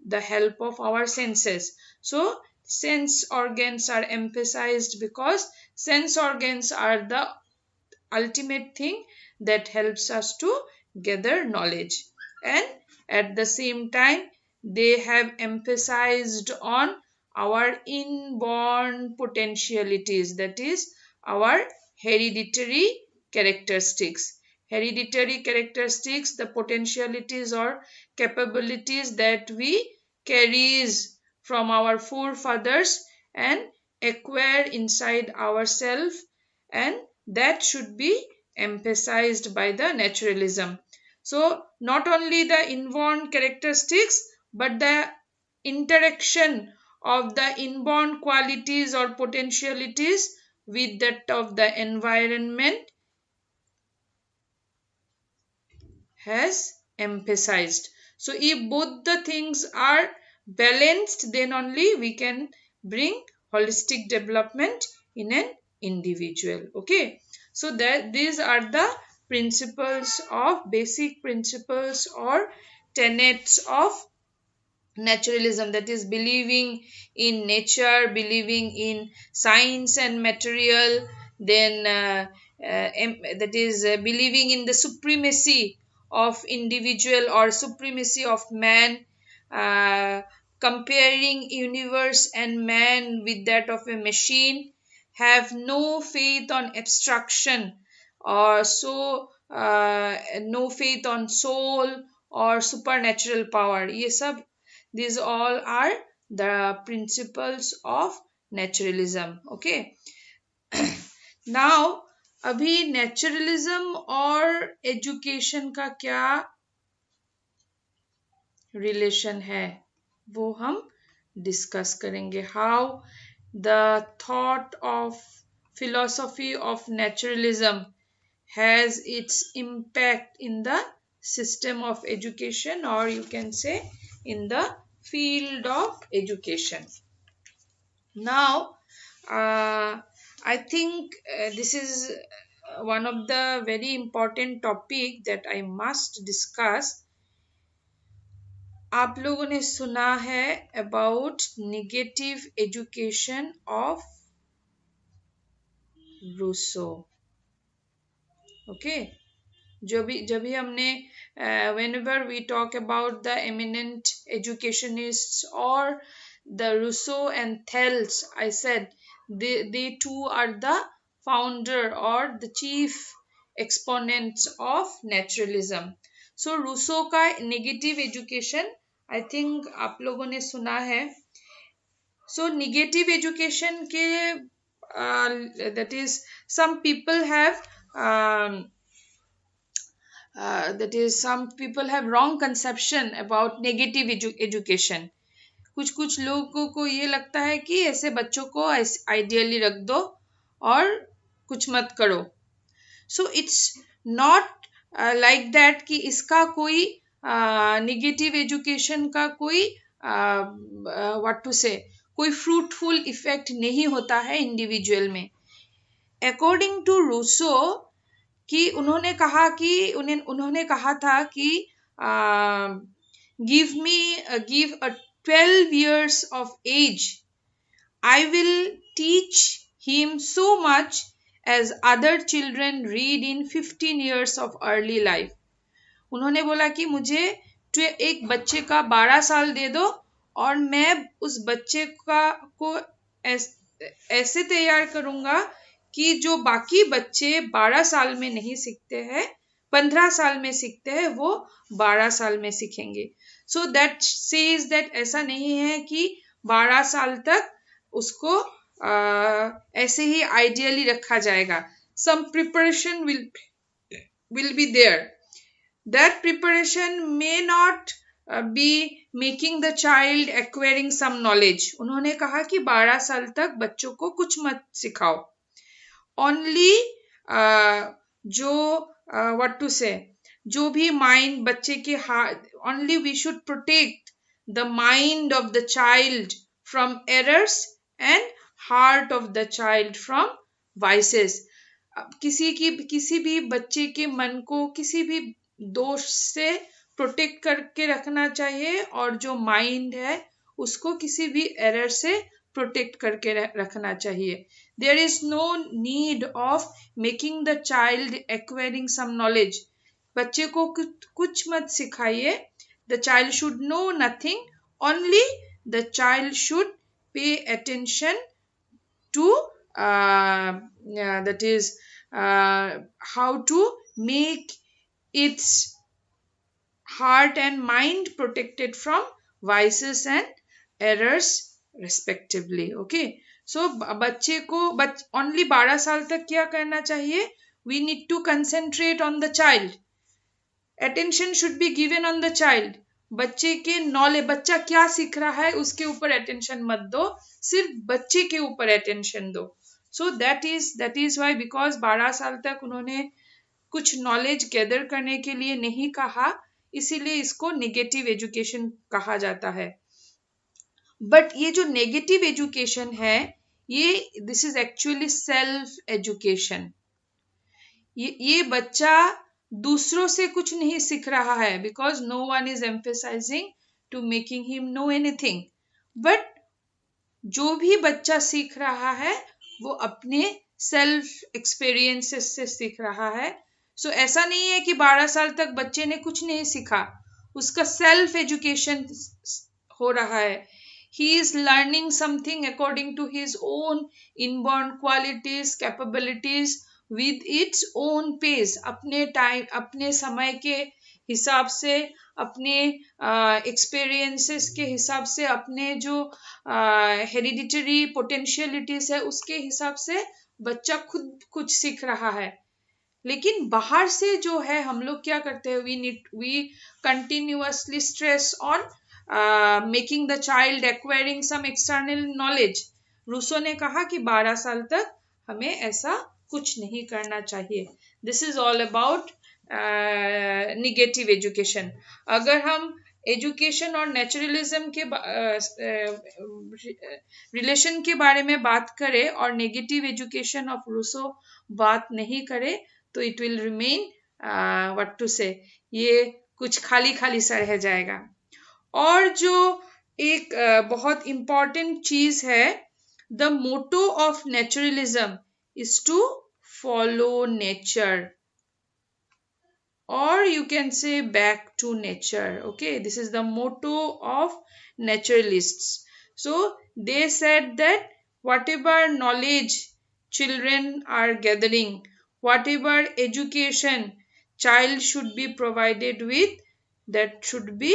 Speaker 1: the help of our senses. So sense organs are emphasized because sense organs are the ultimate thing that helps us to gather knowledge. And at the same time, they have emphasized on our inborn potentialities, that is our hereditary characteristics. hereditary characteristics, the potentialities or capabilities that we carries from our forefathers and acquire inside ourselves, and that should be emphasized by the naturalism. So not only the inborn characteristics, but the interaction of the inborn qualities or potentialities with that of the environment has emphasized. So if both the things are balanced, then only we can bring holistic development in an individual. Okay, so that these are the principles of basic principles or tenets of naturalism, that is believing in nature, believing in science and material, then that is believing in the supremacy of individual or supremacy of man, uh, comparing universe and man with that of a machine, have no faith on abstraction, or so no faith on soul or supernatural power. ये सब, these all are the principles of naturalism. Okay. Now अभी naturalism और education का क्या relation है वो हम discuss करेंगे. How the thought of philosophy of naturalism has its impact in the system of education, or you can say in the field of education. Now I think this is one of the very important topic that I must discuss. आप लोगों ने सुना है about negative education of Rousseau. Okay, जब भी हमने whenever we talk about the eminent educationists or the Rousseau and Thales, I said they too are the founder or the chief exponents of naturalism. So Rousseau का negative education I think आप लोगों ने सुना है. So negative education के that is some people have that is some people have wrong conception about negative education. कुछ लोगों को ये लगता है कि ऐसे बच्चों को आइडियली रख दो और कुछ मत करो. So it's not like that कि इसका कोई नेगेटिव एजुकेशन का कोई व्हाट टू से कोई फ्रूटफुल इफेक्ट नहीं होता है इंडिविजुअल में. अकॉर्डिंग टू रूसो कि उन्होंने कहा था कि give a 12 years of age, I will teach him so much as other children read in 15 years of early life. उन्होंने बोला कि मुझे एक बच्चे का 12 साल दे दो और मैं उस बच्चे को ऐसे तैयार करूंगा कि जो बाकी बच्चे 12 साल में नहीं सीखते हैं, 15 साल में सीखते हैं, वो 12 साल में सीखेंगे. सो दैट सेज दैट ऐसा नहीं है कि 12 साल तक उसको ऐसे ही आइडियली रखा जाएगा. सम preparation will be there. That preparation may not be making the child acquiring some knowledge. उन्होंने कहा कि 12 साल तक बच्चों को कुछ मत सिखाओ. Only जो what to say जो भी माइंड बच्चे के only we should protect the mind of the child from errors and heart of the child from vices. किसी भी बच्चे के मन को किसी भी दोष से प्रोटेक्ट करके रखना चाहिए और जो माइंड है उसको किसी भी एरर से प्रोटेक्ट करके रखना चाहिए. There is no need of making the child acquiring some knowledge. बच्चे को कुछ मत सिखाइए. The child should know nothing. Only the child should pay attention to that is how to make its heart and mind protected from vices and errors respectively. Okay, so बच्चे को only 12 साल तक क्या करना चाहिए? We need to concentrate on the child. Attention should be given on the child. बच्चे के knowledge, बच्चा क्या सीख रहा है उसके ऊपर अटेंशन मत दो, सिर्फ बच्चे के ऊपर अटेंशन दो. So that is why, because 12 साल तक उन्होंने कुछ नॉलेज गैदर करने के लिए नहीं कहा, इसीलिए इसको नेगेटिव एजुकेशन कहा जाता है. बट ये जो नेगेटिव एजुकेशन है, ये this is actually self education. ये बच्चा दूसरों से कुछ नहीं सीख रहा है, because no one is emphasising to making him know anything. But जो भी बच्चा सीख रहा है वो अपने सेल्फ एक्सपीरियंसेस से सीख रहा है. सो ऐसा नहीं है कि 12 साल तक बच्चे ने कुछ नहीं सीखा, उसका सेल्फ एजुकेशन हो रहा है. He is learning something according to his own inborn qualities, capabilities, with its own pace, अपने टाइम, अपने समय के हिसाब से, अपने एक्सपीरियंसेस के हिसाब से, अपने जो हेरिडिटरी पोटेंशियलिटीज है उसके हिसाब से बच्चा खुद कुछ सीख रहा है. लेकिन बाहर से जो है हम लोग क्या करते हैं, we continuously stress on making the child acquiring some external knowledge. Rousseau ने कहा कि 12 साल तक हमें ऐसा कुछ नहीं करना चाहिए. This is all about negative education. अगर हम एजुकेशन और नेचुरलिज्म के रिलेशन के बारे में बात करें और नेगेटिव एजुकेशन ऑफ रूसो बात नहीं करें, तो it will remain what to say, ये कुछ खाली खाली सा रह जाएगा. और जो एक बहुत इंपॉर्टेंट चीज है, the motto of naturalism is to follow nature, or you can say back to nature. Okay, this is the motto of naturalists. So they said that whatever knowledge children are gathering, whatever education child should be provided with, that should be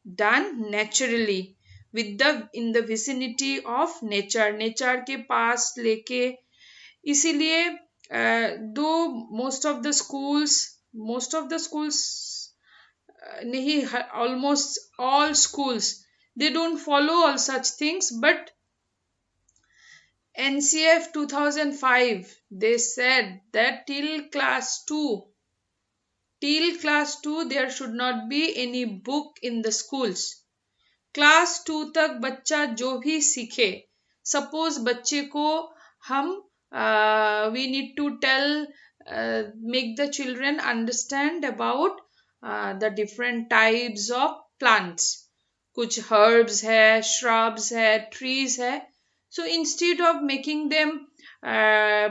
Speaker 1: done naturally, with the in the vicinity of nature के पास लेके. इसीलिए दो most of the schools नहीं, almost all schools, they don't follow all such things, but NCF 2005 they said that till class 2 there should not be any book in the schools. Class 2 तक बच्चा जो भी सीखे, सपोज बच्चे को हम we need to tell, make the children understand about the different types of plants. कुछ herbs है, shrubs है, trees है. So instead of making them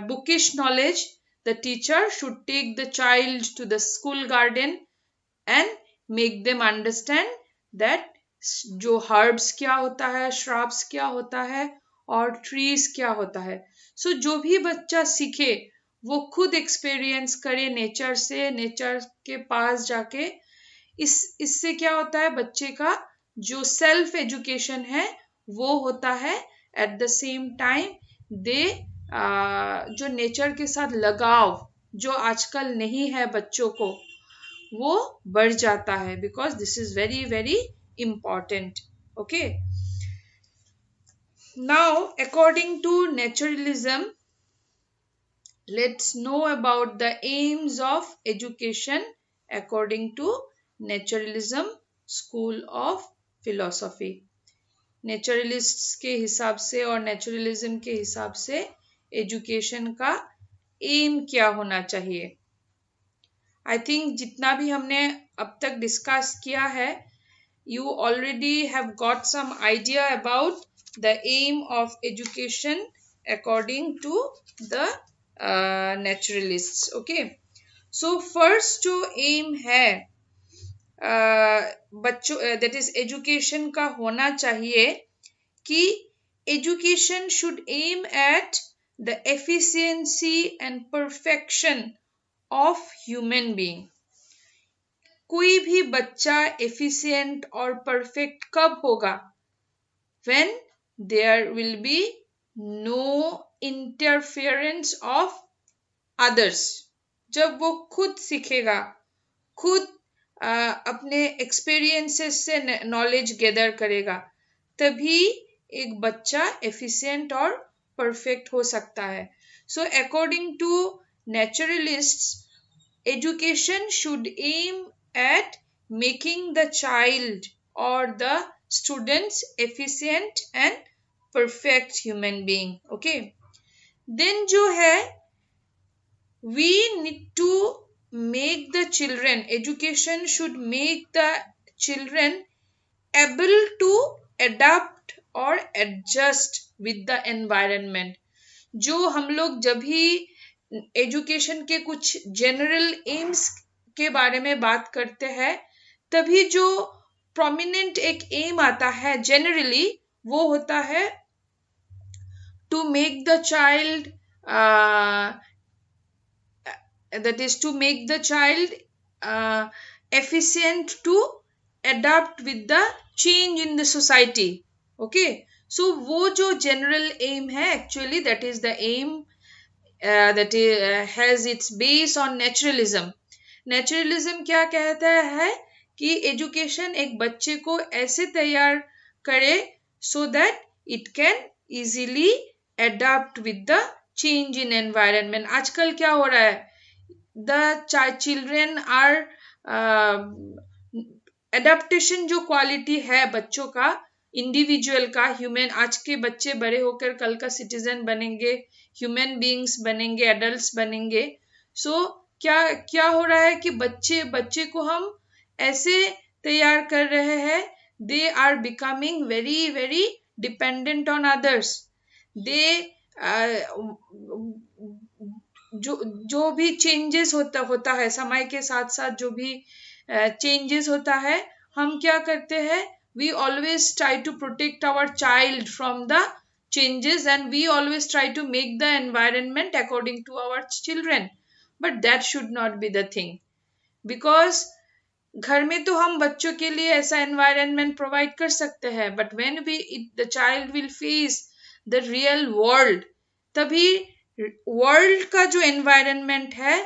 Speaker 1: bookish knowledge, the teacher should take the child to the school garden and make them understand that जो herbs क्या होता है, shrubs क्या होता है और trees क्या होता है. So जो भी बच्चा सीखे वो खुद एक्सपीरियंस करे नेचर से, नेचर के पास जाके. इससे क्या होता है, बच्चे का जो सेल्फ एजुकेशन है वो होता है. एट द सेम टाइम दे जो नेचर के साथ लगाव जो आजकल नहीं है बच्चों को, वो बढ़ जाता है, because this is very very important. Okay, now according to naturalism, let's know about the aims of education according to naturalism school of philosophy. नेचुरलिस्ट्स के हिसाब से और नेचुरलिज्म के हिसाब से एजुकेशन का एम क्या होना चाहिए. आई थिंक जितना भी हमने अब तक डिस्कस किया है, you already have got some idea about the aim of education according to the naturalists. Okay, so first जो aim है बच्चों that is education का होना चाहिए कि education should aim at the efficiency and perfection of human being. कोई भी बच्चा एफिशिएंट और परफेक्ट कब होगा? when there will be no interference of others। जब वो खुद सीखेगा, खुद अपने एक्सपीरियंसेस से नॉलेज गैदर करेगा, तभी एक बच्चा एफिशिएंट और परफेक्ट हो सकता है। So according to naturalists, education should aim at making the child or the students efficient and perfect human being। okay, then जो है, we need to make the children, education should make the children able to adapt or adjust with the environment। जो हम लोग जब भी education के कुछ general AIIMS के बारे में बात करते हैं, तभी जो प्रोमिनेंट एक एम आता है जनरली, वो होता है to make the child, that is to make the child efficient to adapt with the change in the society। okay, so वो जो general aim है, actually that is the aim that has its base on naturalism। Naturalism क्या कहता है कि education एक बच्चे को ऐसे तैयार करे so that it can easily adopt with the change in environment. आजकल क्या हो रहा है, द चिल्ड्रेन आर एडेप्टेशन जो क्वालिटी है बच्चों का, इंडिविजुअल का, ह्यूमन, आज के बच्चे बड़े होकर कल का सिटीजन बनेंगे, ह्यूमन बीइंग्स बनेंगे, एडल्ट्स बनेंगे। सो क्या क्या हो रहा है कि बच्चे को हम ऐसे तैयार कर रहे हैं, they are becoming very very dependent on others. They जो भी चेंजेस होता है समय के साथ साथ, जो भी चेंजेस होता है, हम क्या करते हैं, we always try to protect our child from the changes and we always try to make the environment according to our children, but that should not be the thing, because घर में तो हम बच्चों के लिए ऐसा एनवायरनमेंट प्रोवाइड कर सकते हैं, but when the child will face the real world, तभी वर्ल्ड का जो एनवायरनमेंट है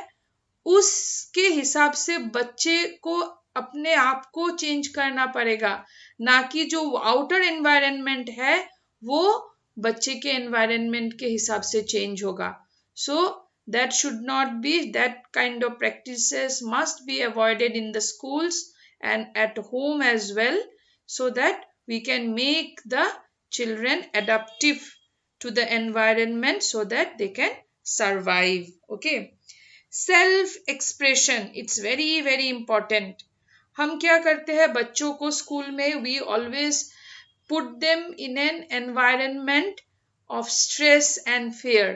Speaker 1: उसके हिसाब से बच्चे को अपने आप को चेंज करना पड़ेगा, ना कि जो आउटर एनवायरनमेंट है वो बच्चे के एनवायरनमेंट के हिसाब से चेंज होगा। सो that should not be, that kind of practices must be avoided in the schools and at home as well, so that we can make the children adaptive to the environment so that they can survive। okay, self expression, it's very very important। हम क्या करते हैं, बच्चों को school में we always put them in an environment of stress and fear,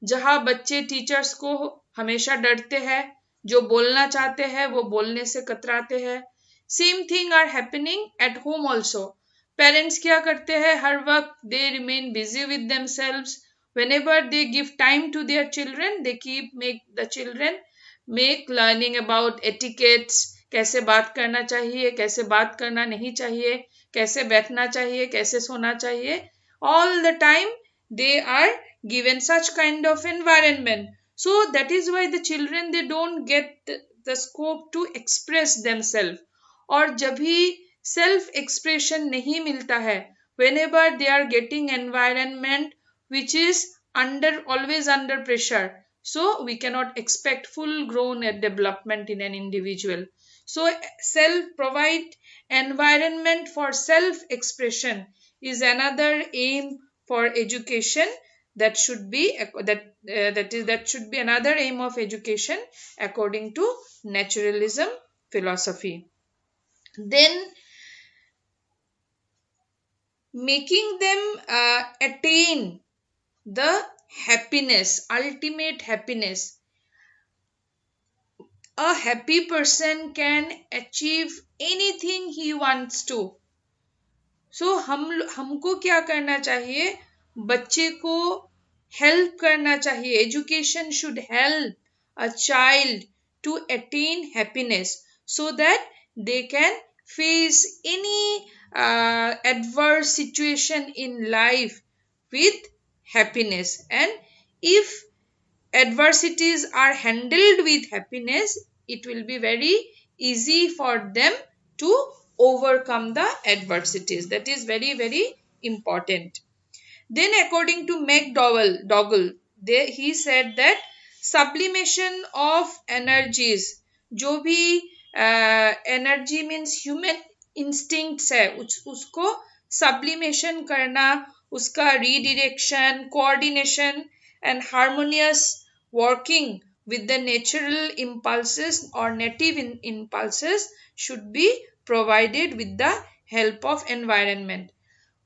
Speaker 1: जहां बच्चे teachers को हमेशा डरते हैं, जो बोलना चाहते हैं वो बोलने से कतराते हैं। Same thing are happening at home also. Parents क्या करते हैं, हर वक्त they remain busy with themselves, whenever they give time to their children, they make the children make learning about etiquettes, कैसे बात करना चाहिए, कैसे बात करना नहीं चाहिए, कैसे बैठना चाहिए, कैसे सोना चाहिए। all the time they are given such kind of environment, so that is why the children, they don't get the scope to express themselves। और जब भी self expression नहीं मिलता है, whenever they are getting environment which is always under pressure, so we cannot expect full grown development in an individual। so self provide environment for self expression is another aim for education, that should be that should be another aim of education according to naturalism philosophy। then making them attain the happiness, ultimate happiness। a happy person can achieve anything he wants to। सो हमको क्या करना चाहिए, बच्चे को help करना चाहिए। Education should help a child to attain happiness so that they can face any adverse situation in life with happiness. And if adversities are handled with happiness, it will be very easy for them to overcome the adversities. That is very, very important. Then, according to McDougall, he said that sublimation of energies, जो भी energy means human instincts है उसको sublimation करना, उसका redirection, coordination and harmonious working with the natural impulses or native impulses should be provided with the help of environment.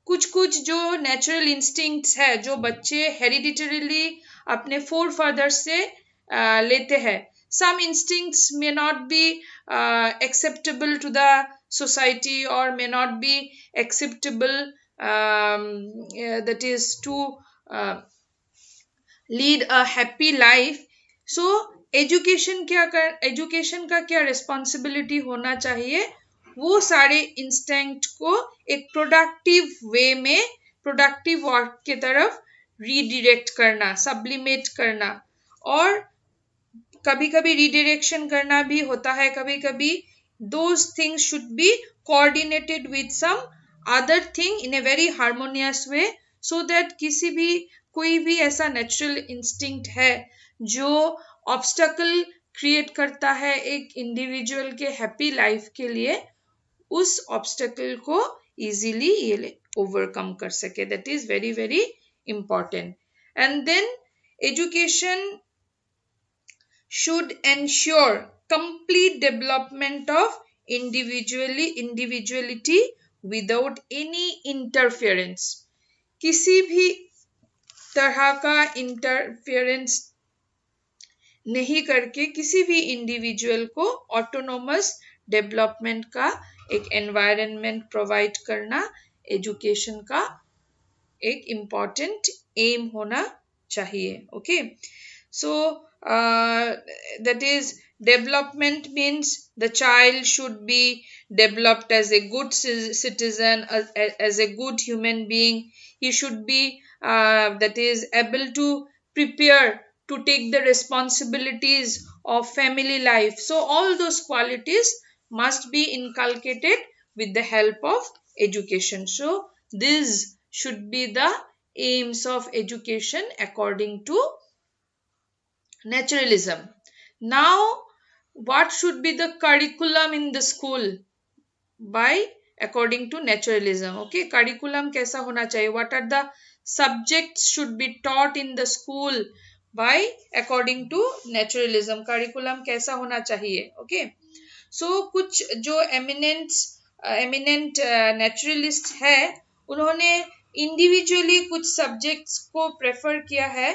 Speaker 1: कुछ कुछ जो natural instincts है जो बच्चे हेरिडिटरीली अपने फोर फादर्स से लेते हैं, some instincts may not be acceptable to the society or may not be acceptable, that is to lead a happy life. So education का क्या रिस्पॉन्सिबिलिटी होना चाहिए, वो सारे इंस्टिंक्ट को एक प्रोडक्टिव वे में प्रोडक्टिव वर्क की तरफ रीडायरेक्ट करना, सब्लिमेट करना, और कभी कभी रीडायरेक्शन करना भी होता है, कभी कभी those things should be coordinated with some other thing in a very harmonious way, so that कोई भी ऐसा नेचुरल इंस्टिंक्ट है जो ऑब्स्टकल क्रिएट करता है एक इंडिविजुअल के हैप्पी लाइफ के लिए, उस ऑब्स्टकल को इजीली ये ओवरकम कर सके. That is very very important. And then education should ensure complete development of individuality without any interference. किसी भी तरह का इंटरफेरेंस नहीं करके किसी भी इंडिविजुअल को ऑटोनोमस डेवलपमेंट का एक एनवायरनमेंट प्रोवाइड करना एजुकेशन का एक इम्पॉर्टेंट एम होना चाहिए. Okay, so that is development means the child should be developed as a good citizen, as a good human being. He should be that is able to prepare to take the responsibilities of family life. So all those qualities must be inculcated with the help of education. So these should be the aims of education according to naturalism. Now, what should be the curriculum in the school by according to naturalism? Okay, curriculum कैसा होना चाहिए? What are the subjects should be taught in the school by according to naturalism? curriculum कैसा होना चाहिए? Okay, so कुछ जो eminent naturalist है, उन्होंने individually कुछ subjects को prefer किया है,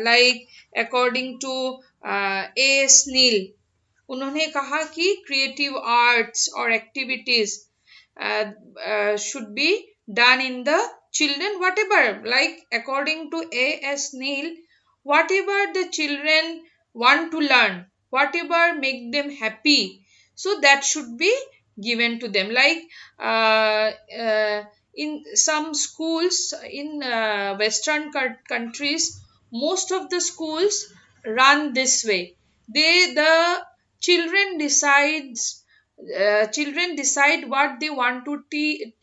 Speaker 1: like according to A.S. Neil. उन्होंने कहा कि creative arts or activities should be done in the children, whatever, like according to A.S. Neil, whatever the children want to learn, whatever make them happy, so that should be given to them. Like in some schools in western countries, most of the schools run this way. The children decide what they want to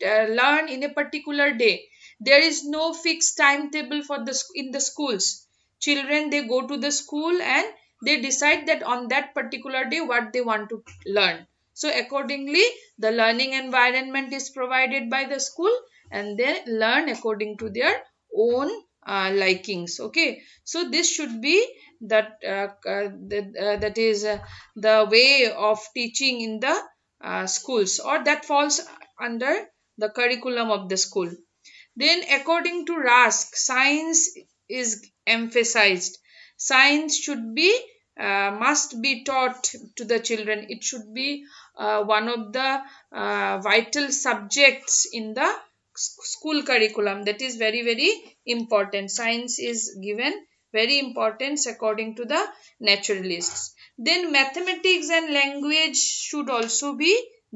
Speaker 1: learn in a particular day. There is no fixed timetable for in the schools. Children, they go to the school and they decide that on that particular day what they want to learn. So accordingly, the learning environment is provided by the school and they learn according to their own likings. Okay, so this should be that that is the way of teaching in the schools, or that falls under the curriculum of the school. Then according to Rask, science is emphasized. Science should be must be taught to the children. It should be one of the vital subjects in the school curriculum. That is very very important. Science is given very important according to the naturalists. Then mathematics and language should also be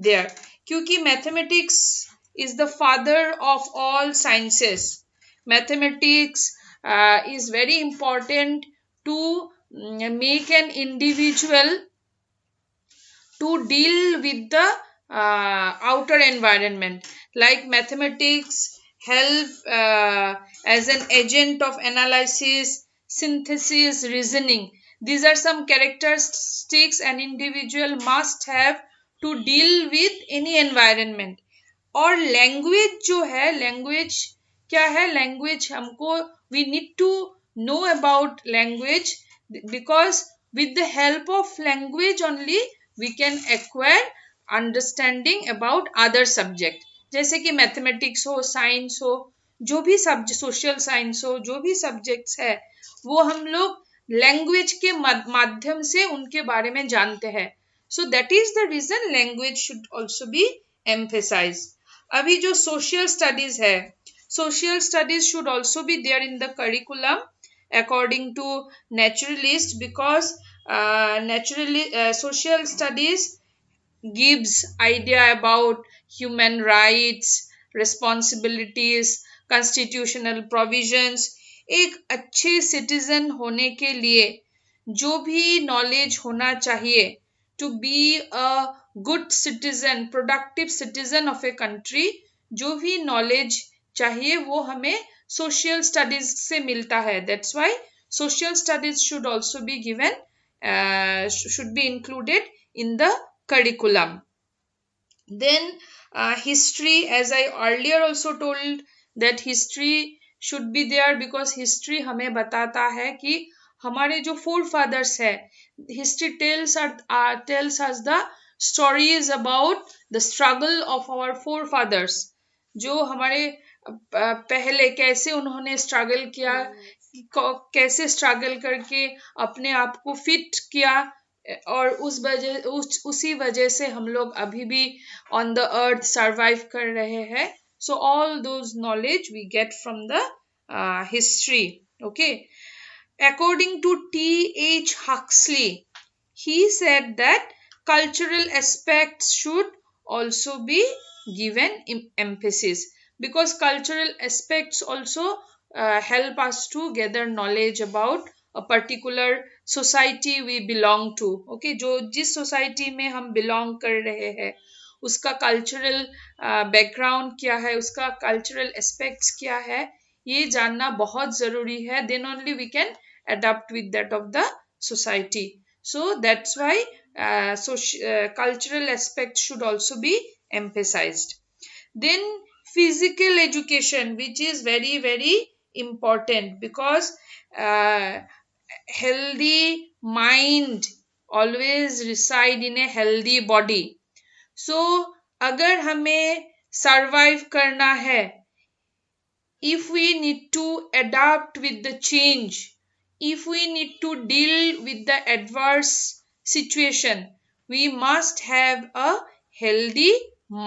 Speaker 1: there, क्योंकि mathematics is the father of all sciences. Mathematics is very important to make an individual to deal with the outer environment. Like mathematics help as an agent of analysis, synthesis, reasoning. These are some characteristics an individual must have to deal with any environment. और language जो है, language क्या है, language हमको we need to know about language, because with the help of language only we can acquire understanding about other subject. जैसे कि mathematics हो, science हो, जो भी सब्जेक्ट, सोशल साइंस हो, जो भी सब्जेक्ट्स है वो हम लोग लैंग्वेज के माध्यम से उनके बारे में जानते हैं. So that is the reason language should also be emphasise. अभी जो सोशल स्टडीज है, social studies should also be there in the curriculum according to naturalist, because social studies gives idea about human rights, responsibilities, constitutional provisions. एक अच्छे citizen होने के लिए जो भी नॉलेज होना चाहिए, to be a good citizen, productive citizen of a country, जो भी नॉलेज चाहिए वो हमें सोशल स्टडीज से मिलता है. That's why social studies should also be given, should be included in the curriculum. Then history, as I earlier also told that history should be there, because history हमें बताता है कि हमारे जो forefathers है, history tells us the stories about the struggle of our forefathers. जो हमारे पहले कैसे उन्होंने स्ट्रगल किया, कैसे स्ट्रगल करके अपने आप को फिट किया, और उसी वजह से हम लोग अभी भी ऑन द अर्थ सरवाइव कर रहे हैं. So all those knowledge we get from the history. Okay, according to T.H. Huxley, he said that cultural aspects should also be given emphasis, because cultural aspects also help us to gather knowledge about a particular society we belong to. Okay, जो जिस society में हम belong कर रहे हैं उसका cultural background क्या है, उसका कल्चरल एस्पेक्ट्स क्या है, ये जानना बहुत जरूरी है. Then only we can adopt with that of the society. So that's why cultural aspects should also be emphasized. Then physical education, which is very very important, because healthy mind always reside in a healthy body. So अगर हमें survive करना है, if we need to adapt with the change, if we need to deal with the adverse situation, we must have a healthy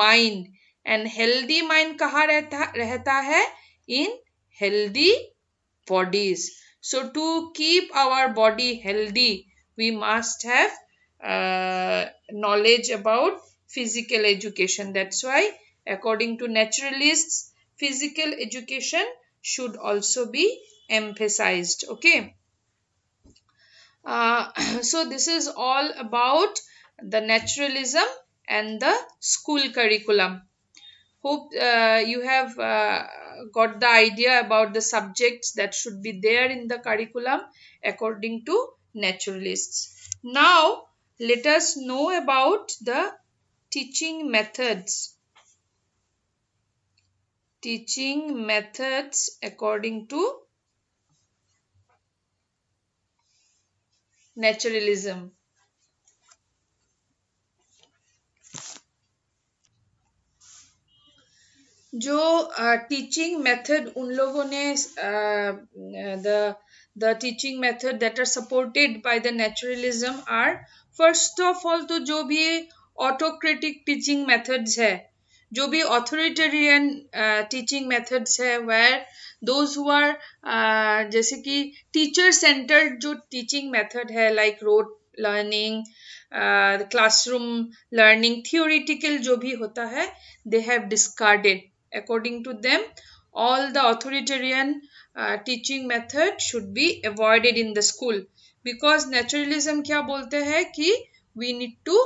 Speaker 1: mind. And healthy mind कहाँ रहता है? In healthy bodies. So to keep our body healthy, we must have knowledge about physical education. That's why according to naturalists, physical education should also be emphasized. Okay. So this is all about the naturalism and the school curriculum. Hope you have got the idea about the subjects that should be there in the curriculum according to naturalists. Now let us know about the teaching methods. Teaching methods according to naturalism. जो teaching method उन लोगों ने the teaching method that are supported by the naturalism are, first of all, तो जो भी autocratic teaching methods है, जो भी authoritarian teaching methods है, where दोज हु आर जैसे कि टीचर सेंटर्ड जो टीचिंग मेथड है, like rote learning, classroom learning, theoretical जो भी होता है, they have discarded. According to them, all the authoritarian teaching method should be avoided in the school, because naturalism क्या बोलते हैं कि we need to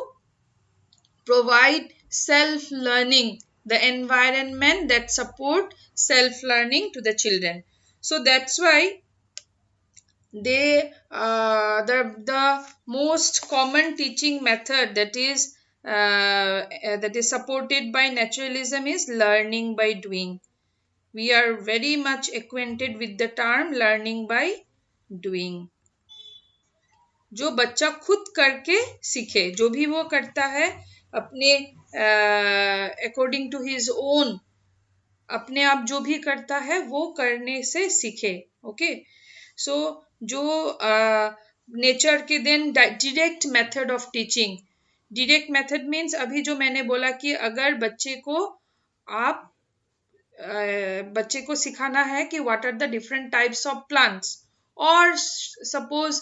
Speaker 1: provide self learning, the environment that support self learning to the children. So that's why they the most common teaching method that is supported by naturalism is learning by doing. We are very much acquainted with the term learning by doing. जो बच्चा खुद करके सीखे, जो भी वो करता है अपने अकॉर्डिंग टू हिज ओन, अपने आप जो भी करता है वो करने से सीखे. ओके, सो जो नेचर के then direct method of teaching. Direct method means अभी जो मैंने बोला कि अगर बच्चे को सिखाना है कि what are the different types of plants, और सपोज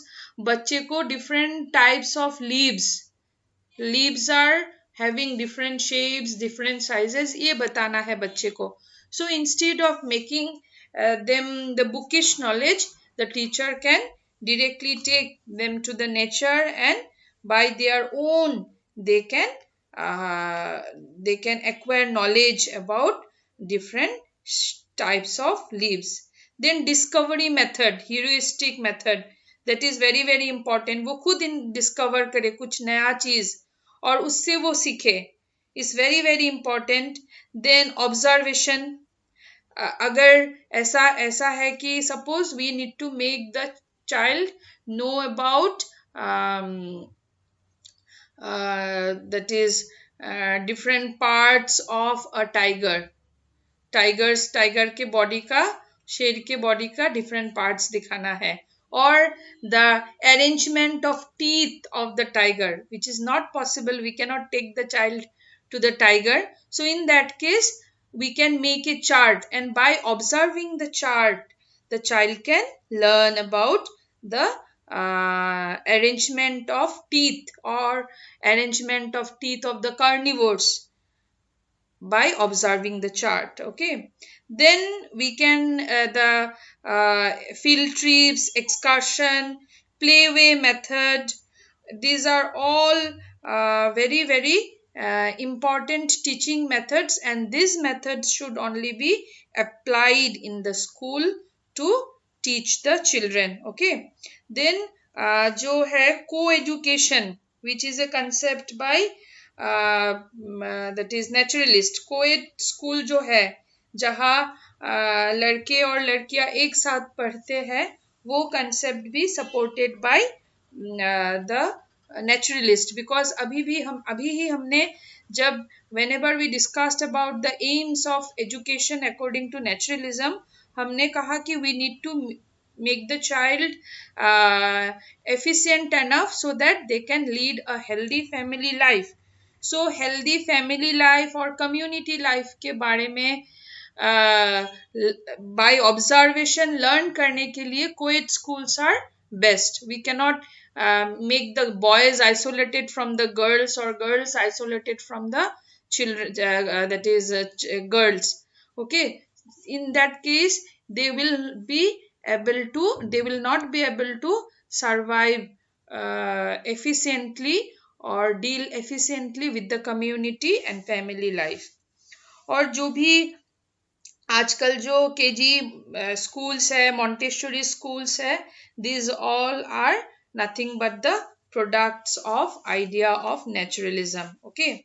Speaker 1: बच्चे को different types of leaves are having different shapes, different sizes, ये बताना है बच्चे को. So instead of making them the bookish knowledge, the teacher can directly take them to the nature, and by their own they can acquire knowledge about different types of leaves. Then discovery method, heuristic method, that is very very important. वो खुद discover करे कुछ नया चीज और उससे वो सीखे, is very very important. Then observation, अगर ऐसा है कि suppose we need to make the child know about that is different parts of a tiger के बॉडी का, शेर के बॉडी का डिफरेंट पार्ट्स दिखाना है, और the arrangement of teeth of the tiger, which is not possible, we can not take the child to the tiger. So in that case we can make a chart, and by observing the chart the child can learn about the arrangement of teeth, or arrangement of teeth of the carnivores by observing the chart. Okay, then we can field trips, excursion, playway method, these are all very very important teaching methods, and these methods should only be applied in the school to teach the children. Okay, then जो है co-education, which is a concept by that is naturalist. co-ed school जो है जहाँ लड़के और लड़कियां एक साथ पढ़ते हैं, वो concept भी supported by the naturalist. Because अभी ही हमने जब whenever we discussed about the aims of education according to naturalism, हमने कहा कि we need to make the child efficient enough so that they can lead a healthy family life. So healthy family life और community life के बारे में by observation learn करने के लिए co-ed schools are best. We cannot make the boys isolated from the girls, or girls isolated from the children, that is girls. Okay, in that case they will not be able to survive efficiently or deal efficiently with the community and family life. और जो भी आजकल जो KG schools है, Montessori schools है, these all are nothing but the products of idea of naturalism. Okay,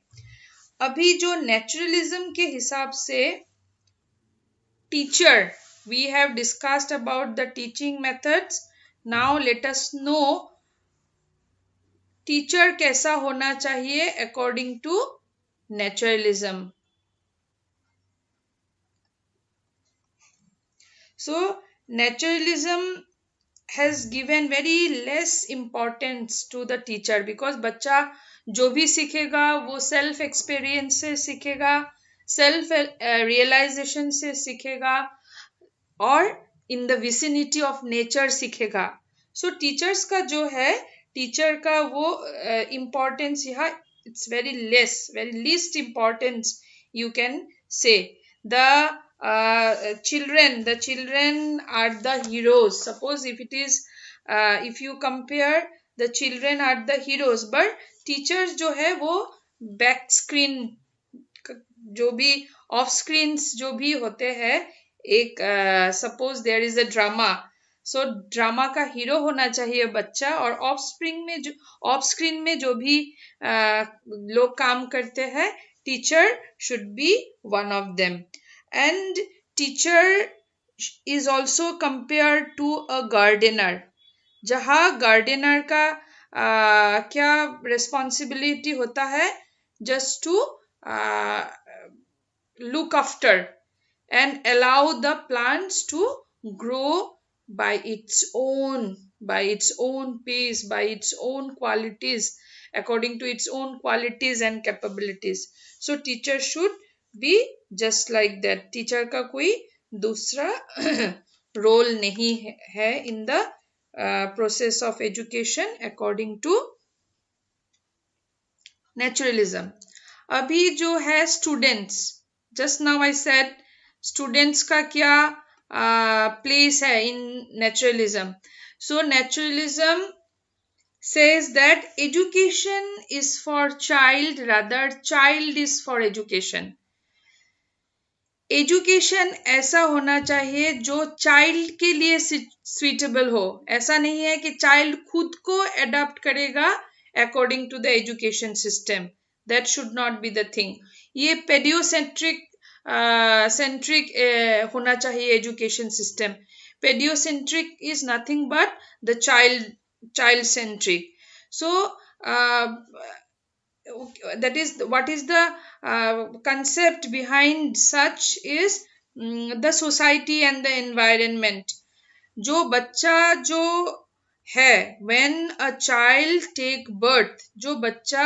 Speaker 1: अभी जो naturalism के हिसाब से teacher, we have discussed about the teaching methods. Now let us know teacher कैसा होना चाहिए according to naturalism. So naturalism has given very less importance to the teacher, because बच्चा जो भी सीखेगा वो सेल्फ एक्सपीरियंस से सीखेगा, सेल्फ रियलाइजेशन से सीखेगा. और in the vicinity of nature सीखेगा. सो टीचर्स का जो है, टीचर का वो इम्पोर्टेंस यहाँ it's very less, very least importance you can say. The children are the heroes. Suppose if it is if you compare, the children are the heroes, but teachers जो है वो back screen, जो भी of screen जो भी होते हैं, एक suppose there is a drama, so drama का हीरो होना चाहिए बच्चा, और ऑफ स्क्रीन में जो भी लोग काम करते हैं, teacher should be one of them. And teacher is also compare to a gardener, जहाँ गार्डनर का क्या रिस्पॉन्सिबिलिटी होता है, just to look after and allow the plants to grow by its own pace, by its own qualities, according to its own qualities and capabilities. So teacher should be just like that. Teacher का कोई दूसरा role नहीं है in the process of education according to naturalism. अभी जो है students, just now I said students का क्या प्लेस है in naturalism. So naturalism says that education is for child, rather child is for education. Education ऐसा होना चाहिए जो चाइल्ड के लिए सुइटेबल हो. ऐसा नहीं है कि चाइल्ड खुद को अडॉप्ट करेगा according to the education system. That should not be the thing. ये पेडियोसेंट्रिक होना चाहिए education system. Paedocentric is nothing but the child centric. So that is what is the concept behind such is the society and the environment. जो बच्चा जो है, when a child take birth, जो बच्चा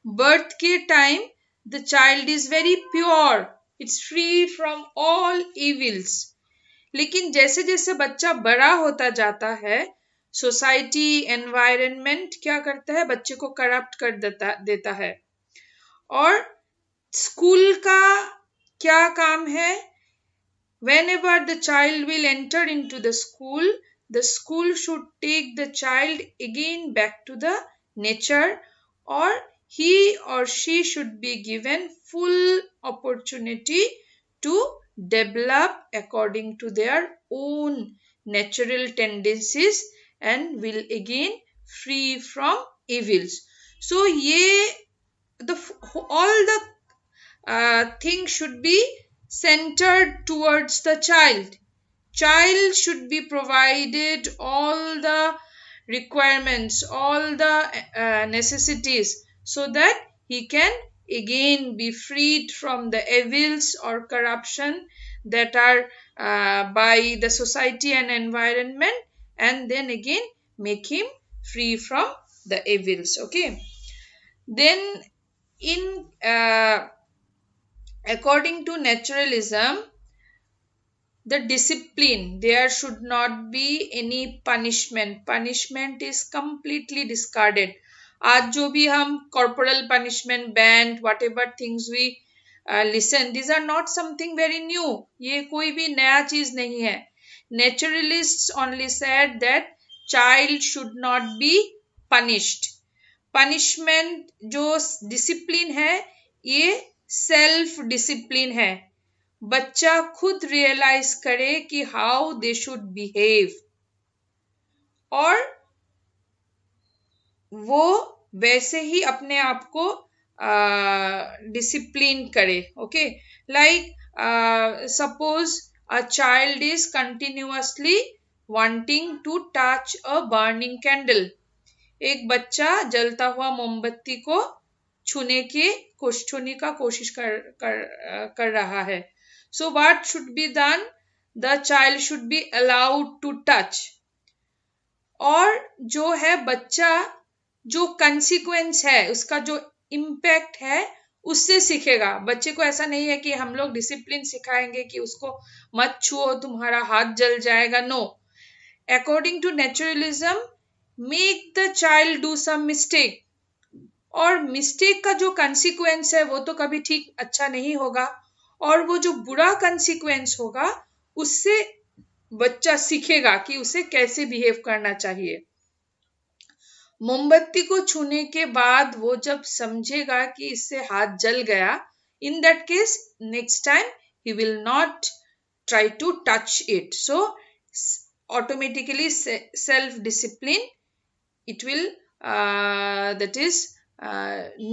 Speaker 1: birth के time the child is very pure, it's free from all evils. लेकिन जैसे जैसे बच्चा बड़ा होता जाता है, सोसाइटी एनवायरनमेंट क्या करता है, बच्चे को करप्ट कर देता है. और स्कूल का क्या काम है, whenever the child will enter into the school should take the child again back to the nature, or he or she should be given full opportunity to develop according to their own natural tendencies and will again free from evils. So all the things should be centered towards the child. Child should be provided all the requirements, all the necessities, so that he can again be freed from the evils or corruption that are by the society and environment, and then again make him free from the evils. Okay, then in according to naturalism, the discipline, there should not be any punishment is completely discarded. आज जो भी हम corporal punishment, banned, whatever things we listen, these are not something very new. ये कोई भी नया चीज नहीं है. Naturalists only said that child should not be punished. Punishment जो discipline है, ये self discipline है. बच्चा खुद रियलाइज करे कि हाउ दे शुड बिहेव, और वो वैसे ही अपने आप को डिसिप्लिन करे. Okay, like suppose a child is continuously wanting to touch a burning candle. एक बच्चा जलता हुआ मोमबत्ती को छूने का कोशिश कर रहा है. So what should be done? The child should be allowed to touch. और जो है बच्चा, जो consequence है, उसका जो impact है, उससे सीखेगा। बच्चे को ऐसा नहीं है कि हम लोग डिसिप्लिन सिखाएंगे कि उसको मत छुओ तुम्हारा हाथ जल जाएगा, no. According to naturalism, make the child do some mistake, और मिस्टेक का जो कंसिक्वेंस है वो तो कभी ठीक अच्छा नहीं होगा, और वो जो बुरा कंसिक्वेंस होगा उससे बच्चा सीखेगा कि उसे कैसे बिहेव करना चाहिए। मोमबत्ती को छूने के बाद वो जब समझेगा कि इससे हाथ जल गया, in that case next time he will not try to touch it. So automatically self discipline, it will that is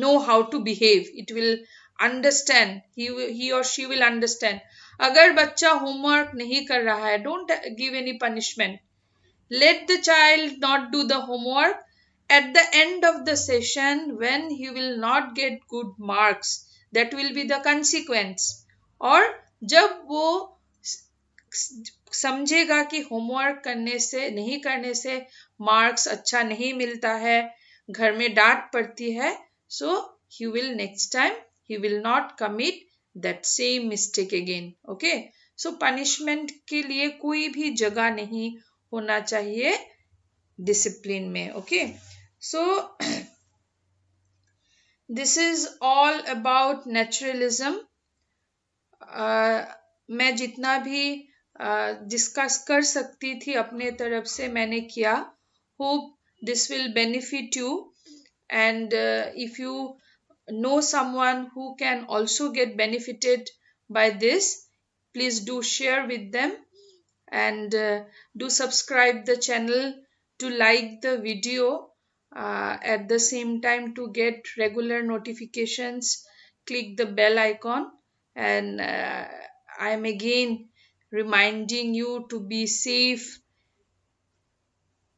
Speaker 1: know how to behave, it will understand, he or she will understand. अगर बच्चा homework नहीं कर रहा है, don't give any punishment. Let the child not do the homework. At the end of the session, when he will not get good marks, that will be the consequence. और जब वो समझेगा कि होमवर्क करने से, नहीं करने से मार्क्स अच्छा नहीं मिलता है, घर में डांट पड़ती है, so he will next time he will not commit that same mistake again. Okay, so punishment के लिए कोई भी जगह नहीं होना चाहिए डिसिप्लिन में. Okay, so this is all about naturalism. मैं जितना भी डिस्कस कर सकती थी अपने तरफ से मैंने किया. Hope this will benefit you, and if you know someone who can also get benefited by this, please do share with them, and do subscribe the channel, to like the video, at the same time to get regular notifications, click the bell icon, and I am again reminding you to be safe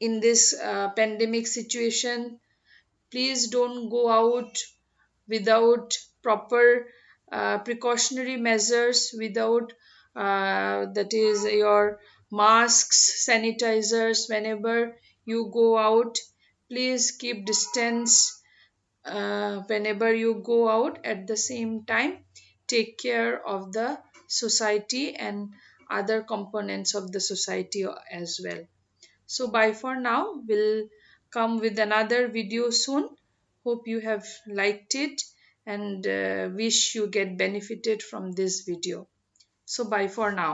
Speaker 1: in this pandemic situation. Please don't go out without proper precautionary measures, without that is your masks, sanitizers. Whenever you go out, please keep distance. Whenever you go out, at the same time take care of the society and other components of the society as well. So bye for now. We'll come with another video soon. Hope you have liked it, and wish you get benefited from this video. So bye for now.